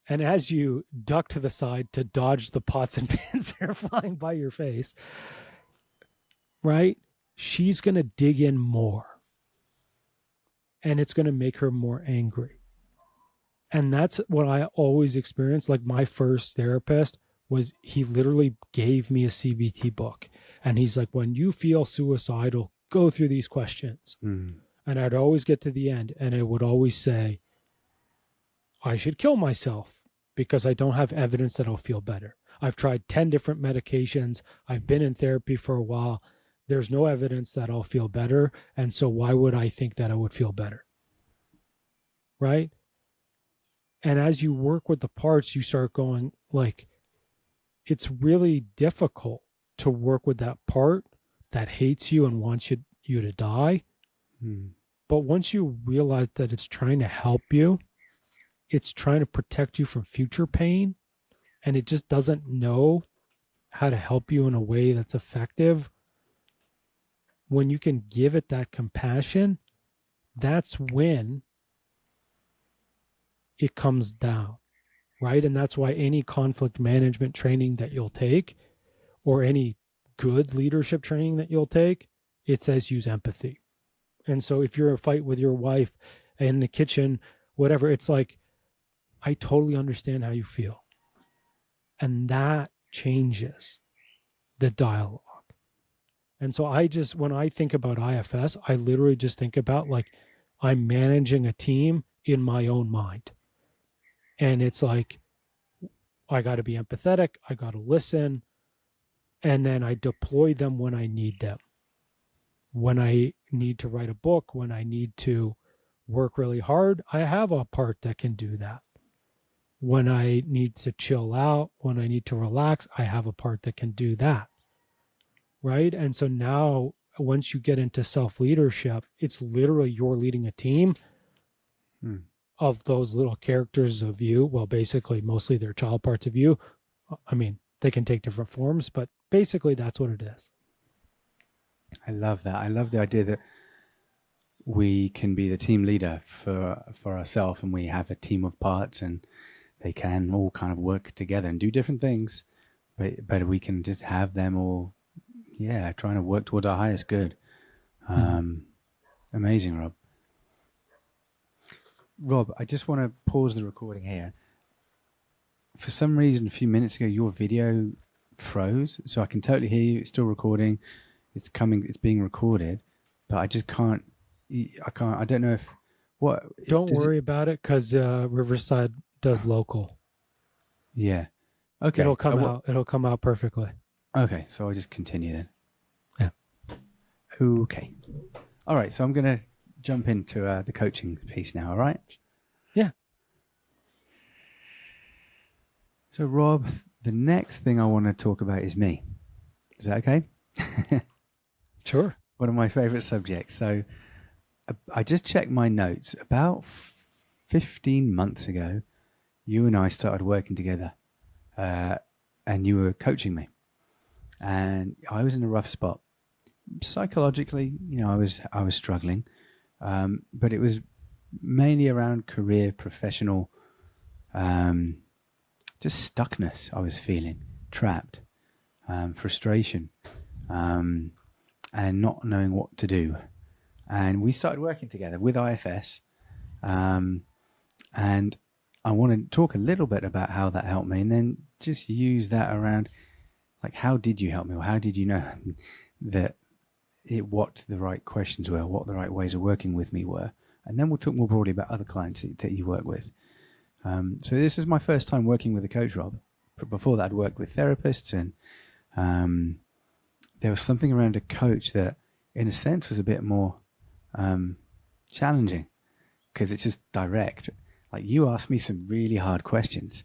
And as you duck to the side to dodge the pots and pans that are flying by your face, right? She's going to dig in more. And it's going to make her more angry. And that's what I always experienced. Like, my first therapist was, he literally gave me a CBT book. And he's like, when you feel suicidal, go through these questions. Mm. And I'd always get to the end and it would always say, I should kill myself because I don't have evidence that I'll feel better. I've tried 10 different medications. I've been in therapy for a while. There's no evidence that I'll feel better. And so why would I think that I would feel better? Right? And as you work with the parts, you start going like, it's really difficult to work with that part that hates you and wants you to die. But once you realize that it's trying to help you, it's trying to protect you from future pain, and it just doesn't know how to help you in a way that's effective, when you can give it that compassion, that's when it comes down, right? And that's why any conflict management training that you'll take, or any good leadership training that you'll take, it says use empathy. And so if you're in a fight with your wife in the kitchen, whatever, it's like, I totally understand how you feel. And that changes the dialogue. And so when I think about IFS, I literally just think about like I'm managing a team in my own mind. And it's like, I got to be empathetic. I got to listen. And then I deploy them when I need them. When I need to write a book, when I need to work really hard, I have a part that can do that. When I need to chill out, when I need to relax, I have a part that can do that. Right? And so now, once you get into self-leadership, it's literally you're leading a team of those little characters of you. Well, basically, mostly they're child parts of you. I mean, they can take different forms, but basically that's what it is. I love that. I love the idea that we can be the team leader for ourselves, and we have a team of parts, and they can all kind of work together and do different things, but we can just have them all, trying to work towards our highest good. Amazing, Rob. Rob, I just want to pause the recording here. For some reason, a few minutes ago, your video froze, so I can totally hear you. It's still recording. It's being recorded, but I just can't. I don't know if what. Don't worry about it, because Riverside does local. Yeah. Okay. It'll come out. It'll come out perfectly. Okay, so I'll just continue then. Yeah. Okay. All right. So I'm gonna jump into the coaching piece now. All right. Yeah. So Rob, the next thing I want to talk about is me. Is that okay? Sure. One of my favorite subjects. So I just checked my notes. About 15 months ago, you and I started working together, and you were coaching me, and I was in a rough spot psychologically. I was struggling, but it was mainly around career, professional, just stuckness. I was feeling trapped, frustration, and not knowing what to do. And we started working together with IFS, and I want to talk a little bit about how that helped me, and then just use that around, like, how did you help me, or how did you know that what the right questions were, what the right ways of working with me were, and then we'll talk more broadly about other clients that you work with. So this is my first time working with a coach, Rob. Before that, I'd worked with therapists, and there was something around a coach that, in a sense, was a bit more challenging, because it's just direct. Like, you asked me some really hard questions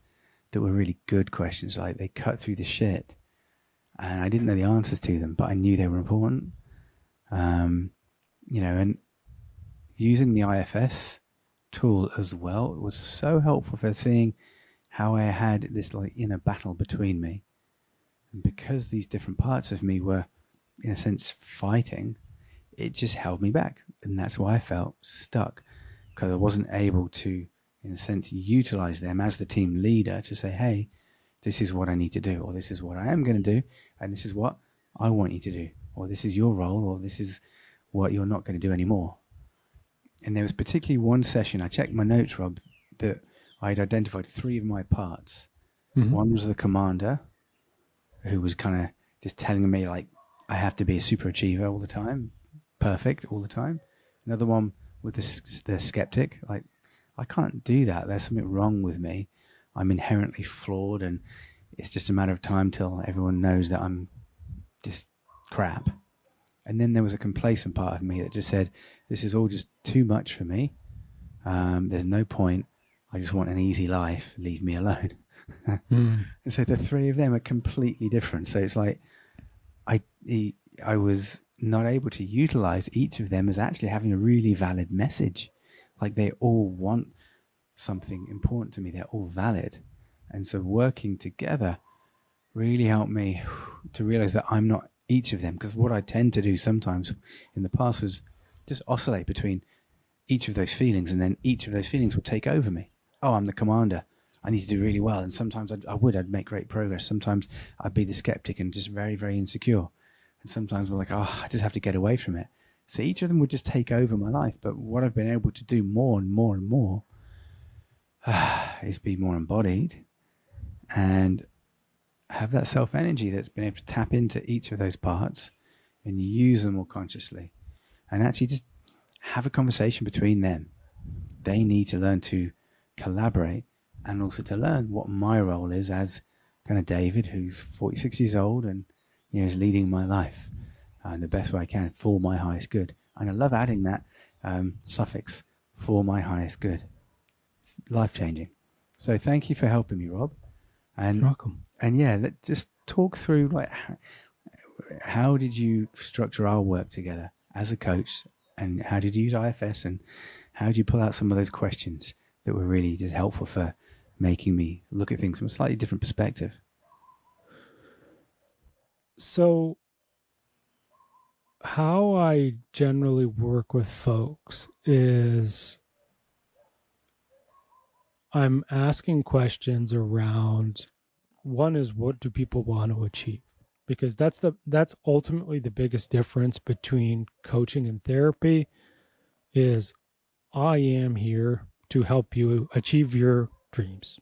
that were really good questions. Like, they cut through the shit, and I didn't know the answers to them, but I knew they were important. And using the IFS tool as well was so helpful for seeing how I had this like inner battle between me. And because these different parts of me were, in a sense, fighting, it just held me back. And that's why I felt stuck, because I wasn't able to, in a sense, utilize them as the team leader to say, hey, this is what I need to do, or this is what I am going to do, and this is what I want you to do, or this is your role, or this is what you're not going to do anymore. And there was particularly one session, I checked my notes, Rob, that I'd identified 3 of my parts. Mm-hmm. One was the commander, who was kind of just telling me, like, I have to be a super achiever all the time, perfect all the time. Another one with the skeptic, like, I can't do that. There's something wrong with me. I'm inherently flawed, and it's just a matter of time till everyone knows that I'm just crap. And then there was a complacent part of me that just said, this is all just too much for me. There's no point. I just want an easy life. Leave me alone. And so the 3 of them are completely different. So it's like I was not able to utilize each of them as actually having a really valid message. Like, they all want something important to me. They're all valid. And so working together really helped me to realize that I'm not each of them, because what I tend to do sometimes in the past was just oscillate between each of those feelings, and then each of those feelings would take over me. oh, I'm the commander. I need to do really well. And sometimes I'd make great progress. Sometimes I'd be the skeptic and just very, very insecure. And sometimes we're like, oh, I just have to get away from it. So each of them would just take over my life. But what I've been able to do more and more and more is be more embodied and have that self energy that's been able to tap into each of those parts and use them more consciously. And actually just have a conversation between them. They need to learn to collaborate and also to learn what my role is as kind of David, who's 46 years old and is leading my life in the best way I can for my highest good. And I love adding that suffix, for my highest good. It's life-changing. So thank you for helping me, Rob. And, You're welcome. And yeah, let's just talk through like how did you structure our work together as a coach, and how did you use IFS, and how did you pull out some of those questions that were really just helpful for making me look at things from a slightly different perspective? So how I generally work with folks is I'm asking questions around, one is, what do people want to achieve? Because that's ultimately the biggest difference between coaching and therapy is I am here to help you achieve your dreams.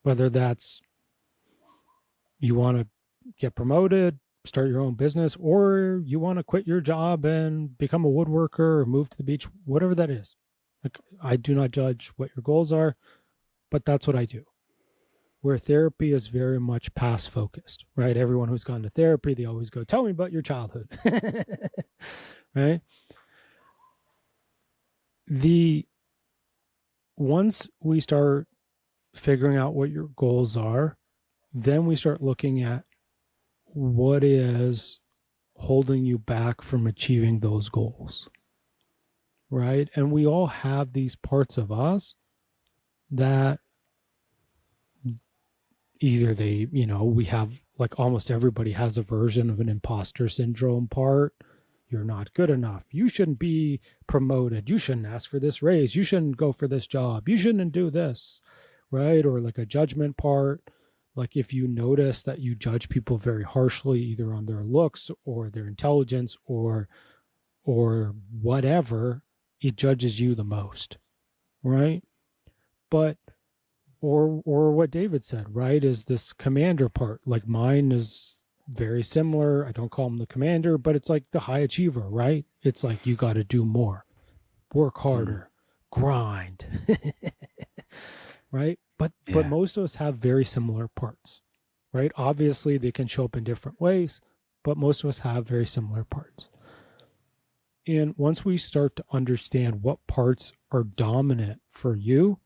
Whether that's you want to get promoted, start your own business, or you want to quit your job and become a woodworker or move to the beach, whatever that is. Like, I do not judge what your goals are, but that's what I do. Where therapy is very much past focused, right? Everyone who's gone to therapy, they always go, tell me about your childhood, right? Once we start figuring out what your goals are, then we start looking at what is holding you back from achieving those goals, right? And we all have these parts of us that either we have, like, almost everybody has a version of an imposter syndrome part. You're not good enough. You shouldn't be promoted. You shouldn't ask for this raise. You shouldn't go for this job. You shouldn't do this, right? Or like a judgment part. Like if you notice that you judge people very harshly, either on their looks or their intelligence or whatever, it judges you the most, right? But or what David said, right, is this commander part. Like mine is very similar. I don't call him the commander, but it's like the high achiever, right? It's like you got to do more, work harder, grind, right? But most of us have very similar parts, right? Obviously, they can show up in different ways, but most of us have very similar parts. And once we start to understand what parts are dominant for you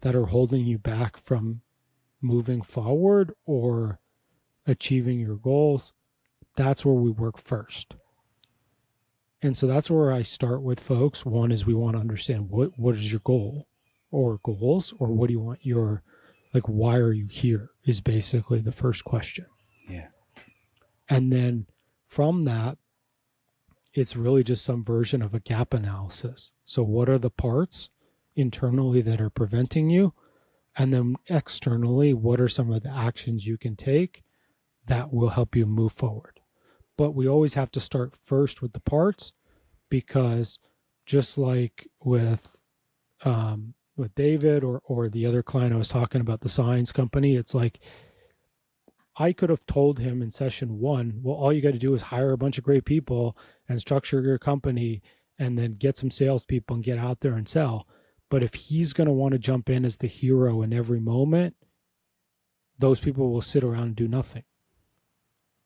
that are holding you back from moving forward or achieving your goals, that's where we work first. And so that's where I start with folks. One is we want to understand what is your goal or goals, or what do you want your, like, why are you here is basically the first question. Yeah. And then from that, it's really just some version of a gap analysis. So what are the parts internally that are preventing you? And then externally, what are some of the actions you can take that will help you move forward? But we always have to start first with the parts, because just like with David or the other client I was talking about, the science company, it's like I could have told him in session 1, well, all you got to do is hire a bunch of great people and structure your company and then get some salespeople and get out there and sell. But if he's going to want to jump in as the hero in every moment, those people will sit around and do nothing,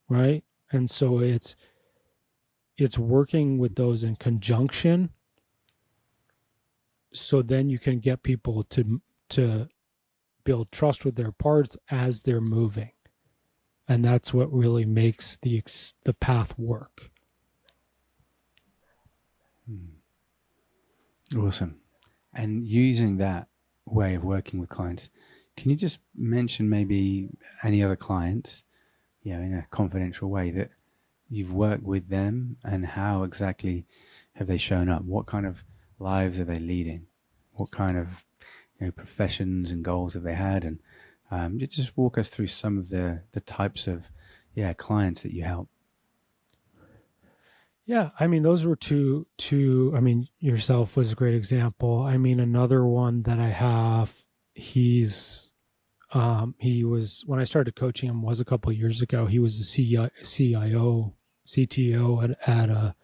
right? And so it's working with those in conjunction, so then you can get people to build trust with their parts as they're moving. And that's what really makes the path work. Awesome. And using that way of working with clients, can you just mention maybe any other clients, in a confidential way, that you've worked with them, and how exactly have they shown up? What kind of lives are they leading? What kind of professions and goals that they had, and just walk us through some of the types of clients that you help. Yeah, I mean, those were two. I mean, yourself was a great example. I mean, another one that I have, he was, when I started coaching him was a couple of years ago. He was the CTO at a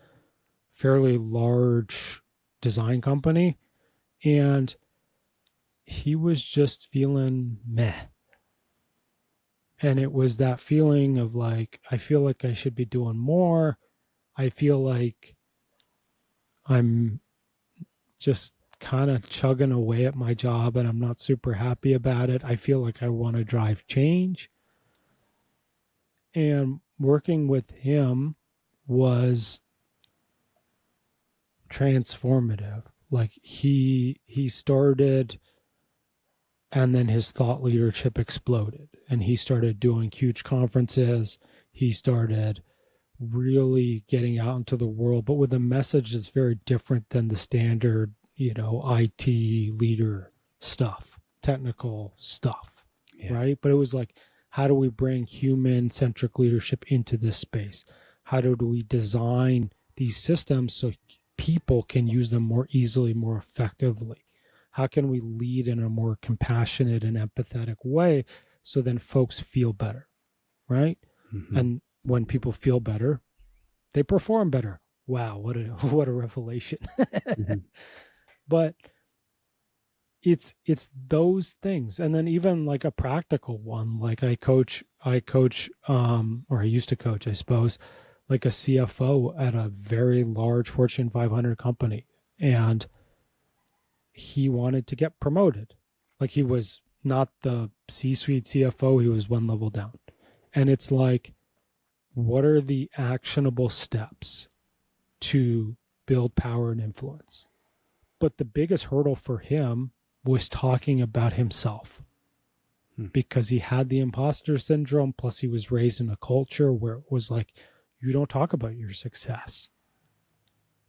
fairly large design company, and he was just feeling meh. And it was that feeling of like, I feel like I should be doing more. I feel like I'm just kind of chugging away at my job and I'm not super happy about it. I feel like I want to drive change. And working with him was transformative. Like he started, and then his thought leadership exploded and he started doing huge conferences. He started really getting out into the world, but with a message that's very different than the standard, IT leader stuff, technical stuff, right? But it was like, how do we bring human-centric leadership into this space? How do we design these systems so people can use them more easily, more effectively? How can we lead in a more compassionate and empathetic way so then folks feel better, right? Mm-hmm. And when people feel better, they perform better. Wow, what a revelation. Mm-hmm. But it's those things. And then even like a practical one, like I coach or I used to coach, I suppose, like a CFO at a very large Fortune 500 company, and he wanted to get promoted. Like he was not the C-suite CFO, he was one level down. And it's like, what are the actionable steps to build power and influence? But the biggest hurdle for him was talking about himself, because he had the imposter syndrome. Plus he was raised in a culture where it was like, you don't talk about your success.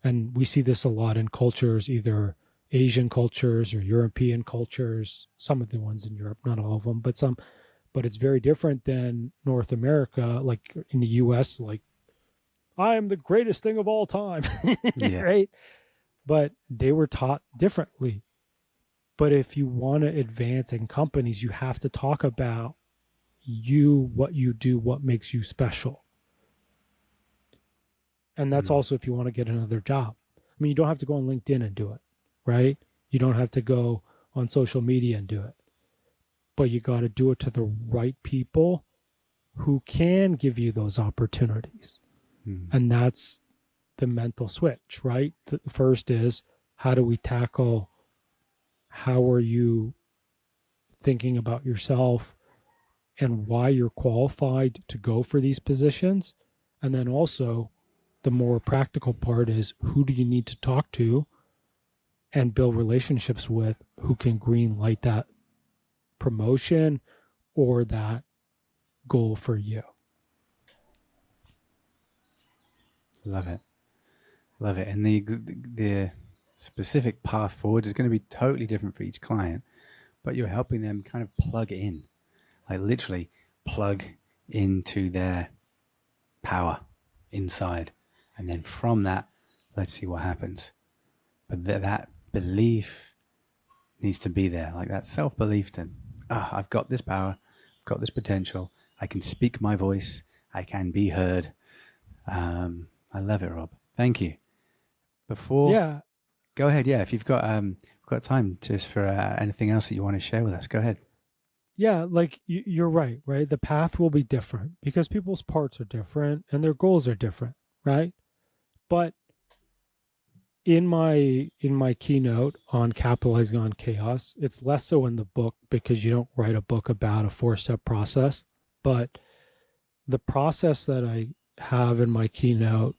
And we see this a lot in cultures, either Asian cultures or European cultures, some of the ones in Europe, not all of them, but some. But it's very different than North America. Like in the US, like, I am the greatest thing of all time, right? But they were taught differently. But if you want to advance in companies, you have to talk about you, what you do, what makes you special. And that's also if you want to get another job. I mean, you don't have to go on LinkedIn and do it, right? You don't have to go on social media and do it. But you got to do it to the right people who can give you those opportunities. And that's the mental switch, right? The first is, how do we tackle, how are you thinking about yourself and why you're qualified to go for these positions? And then also the more practical part is, who do you need to talk to and build relationships with who can green light that promotion or that goal for you? Love it. And the specific path forward is going to be totally different for each client, but you're helping them kind of plug in, like literally plug into their power inside. And then from that, let's see what happens. But that belief needs to be there, like that self-belief that, I've got this power, I've got this potential, I can speak my voice, I can be heard. I love it, Rob. Thank you. Go ahead. Yeah, if you've got time just for anything else that you want to share with us, go ahead. Yeah, like you're right? The path will be different because people's parts are different and their goals are different, right? But in my keynote on capitalizing on chaos, it's less so in the book because you don't write a book about a 4-step process, but the process that I have in my keynote,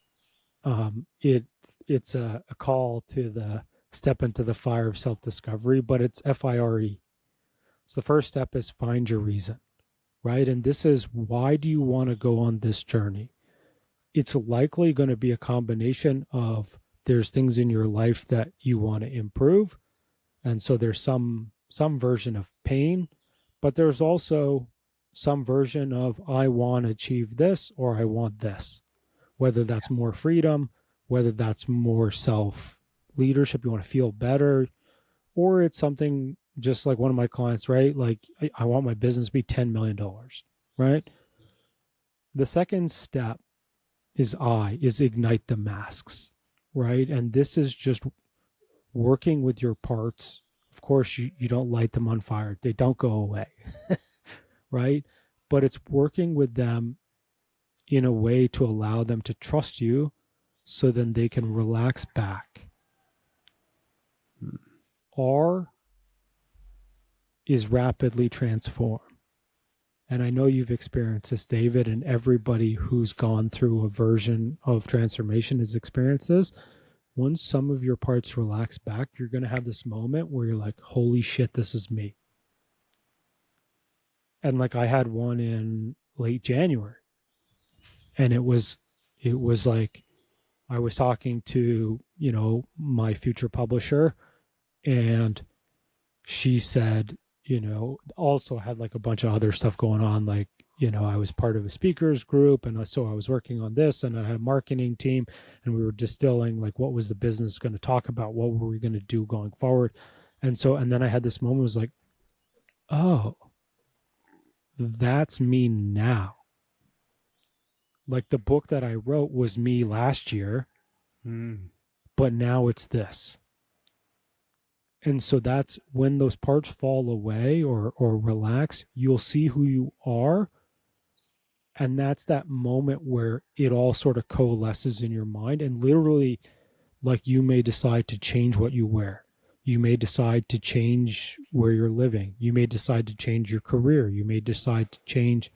it's a call to the step into the fire of self-discovery, but it's FIRE. So the first step is find your reason, right? And this is, why do you want to go on this journey? It's likely going to be a combination of, there's things in your life that you want to improve. And so there's some some version of pain, but there's also some version of I want to achieve this or I want this, whether that's more freedom, whether that's more self leadership, you want to feel better, or it's something just like one of my clients, right? Like I want my business to be $10 million, right? The second step is ignite the masks, right? And this is just working with your parts. Of course, you don't light them on fire. They don't go away, right? But it's working with them in a way to allow them to trust you so then they can relax back. R is rapidly transform. And I know you've experienced this, David, and everybody who's gone through a version of transformation has experienced this. Once some of your parts relax back, you're going to have this moment where you're like, holy shit, this is me. And like I had one in late January. And it was like I was talking to, my future publisher, and she said, also had like a bunch of other stuff going on. Like, I was part of a speakers group, and so I was working on this, and I had a marketing team, and we were distilling like what was the business going to talk about, what were we going to do going forward. And then I had this moment, was like, oh, that's me now. Like the book that I wrote was me last year, but now it's this. And so that's when those parts fall away or relax, you'll see who you are. And that's that moment where it all sort of coalesces in your mind. And literally, like, you may decide to change what you wear. You may decide to change where you're living. You may decide to change your career. You may decide to change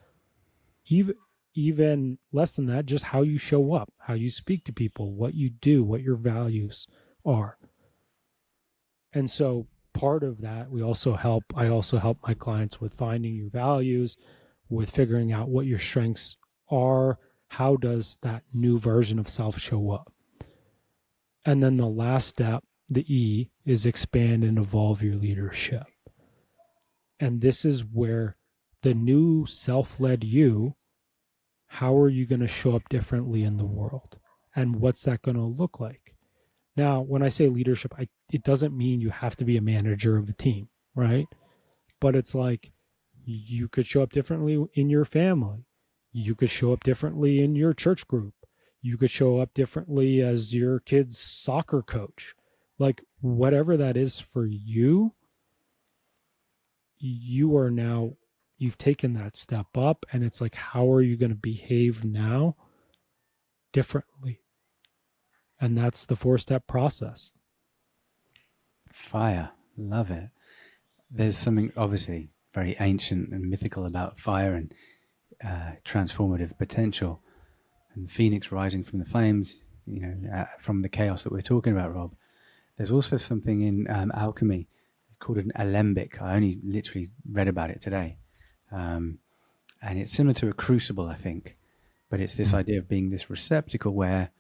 even less than that, just how you show up, how you speak to people, what you do, what your values are. And so part of that, I also help my clients with finding your values, with figuring out what your strengths are. How does that new version of self show up? And then the last step, the E, is expand and evolve your leadership. And this is where the new self-led you, how are you going to show up differently in the world? And what's that going to look like? Now, when I say leadership, it doesn't mean you have to be a manager of a team, right? But it's like you could show up differently in your family. You could show up differently in your church group. You could show up differently as your kid's soccer coach. Like whatever that is for you, you've taken that step up, and it's like, how are you going to behave now differently? And that's the 4-step process. Fire. Love it. There's something obviously very ancient and mythical about fire and transformative potential, and the phoenix rising from the flames, from the chaos that we're talking about, Rob. There's also something in alchemy called an alembic. I only literally read about it today. And it's similar to a crucible, I think, but it's this idea of being this receptacle where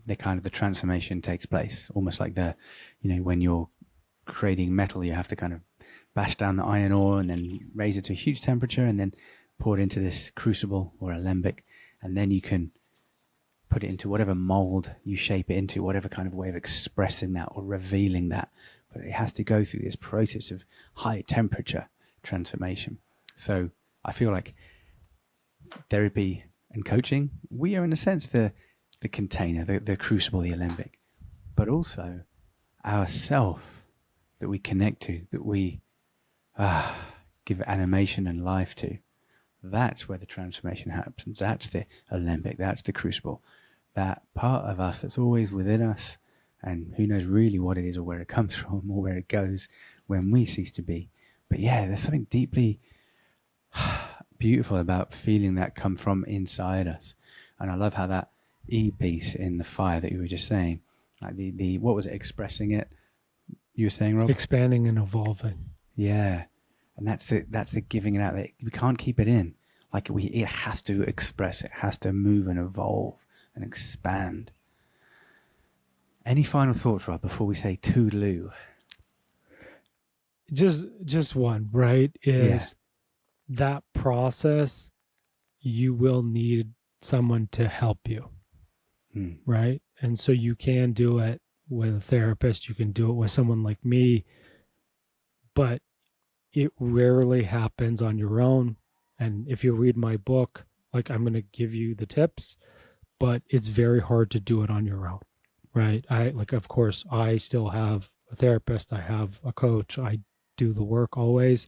the kind of the transformation takes place, almost like when you're creating metal, you have to kind of bash down the iron ore and then raise it to a huge temperature and then pour it into this crucible or alembic, and then you can put it into whatever mold you shape it into, whatever kind of way of expressing that or revealing that. But it has to go through this process of high temperature transformation. So I feel like therapy and coaching, we are in a sense the container, the crucible, the alembic, but also our self that we connect to, that we give animation and life to. That's where the transformation happens. That's the alembic, that's the crucible, that part of us that's always within us, and who knows really what it is or where it comes from or where it goes when we cease to be. But yeah, there's something deeply beautiful about feeling that come from inside us. And I love how that E piece in the fire that you were just saying, like the what was it, expressing it, you were saying, Rob? Expanding and evolving. Yeah. And that's the giving it out. We can't keep it in. Like it has to express, it has to move and evolve and expand. Any final thoughts, Rob, before we say toodaloo? just one, right? Yeah. Is that process, you will need someone to help you, Mm. right? And so you can do it with a therapist, you can do it with someone like me, but it rarely happens on your own. And if you read my book, like I'm going to give you the tips, but it's very hard to do it on your own, right? I like, of course, I still have a therapist, I have a coach, I do the work always,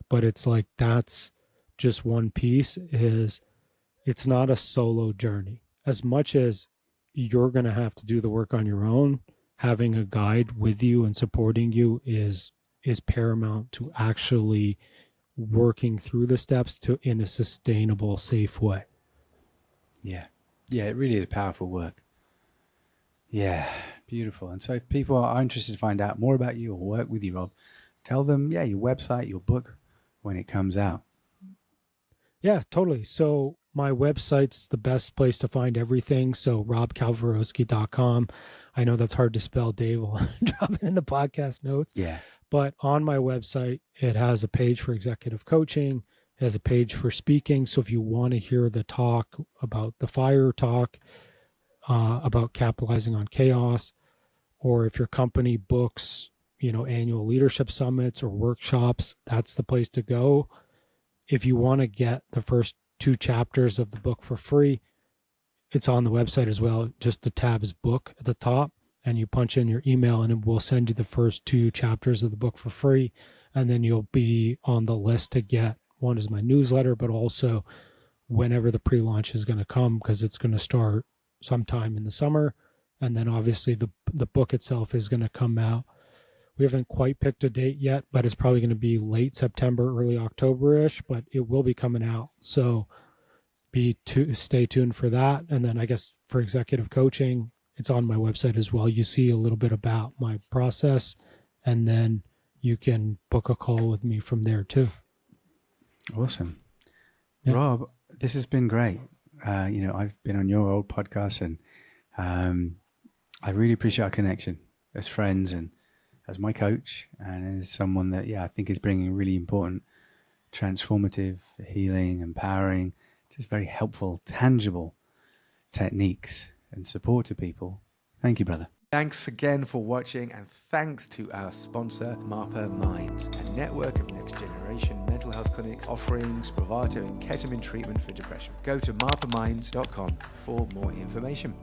but it's like that's just one piece. Is it's not a solo journey. As much as you're going to have to do the work on your own, having a guide with you and supporting you is paramount to actually working through the steps to in a sustainable, safe way. Yeah. Yeah, it really is powerful work. Yeah, beautiful. And so if people are interested to find out more about you or work with you, Rob, tell them, yeah, your website, your book, when it comes out. Yeah, totally. So my website's the best place to find everything. So robcalvaroski.com. I know that's hard to spell, Dave. Will drop it in the podcast notes. Yeah. But on my website, it has a page for executive coaching, it has a page for speaking. So if you want to hear the talk about the fire talk, about capitalizing on chaos, or if your company books, annual leadership summits or workshops, that's the place to go. If you want to get the first 2 chapters of the book for free, it's on the website as well. Just the tab is book at the top, and you punch in your email and it will send you the first 2 chapters of the book for free. And then you'll be on the list to get, one is my newsletter, but also whenever the pre-launch is going to come, because it's going to start sometime in the summer. And then obviously the book itself is going to come out. We haven't quite picked a date yet, but it's probably going to be late September, early October-ish, but it will be coming out. So stay tuned for that. And then I guess for executive coaching, it's on my website as well. You see a little bit about my process, and then you can book a call with me from there too. Awesome. Yeah. Rob, this has been great. I've been on your old podcast, and I really appreciate our connection as friends and as my coach, and as someone that, I think is bringing really important, transformative, healing, empowering, just very helpful, tangible techniques and support to people. Thank you, brother. Thanks again for watching, and thanks to our sponsor, Marpa Minds, a network of next-generation mental health clinics offering Spravato and ketamine treatment for depression. Go to marpaminds.com for more information.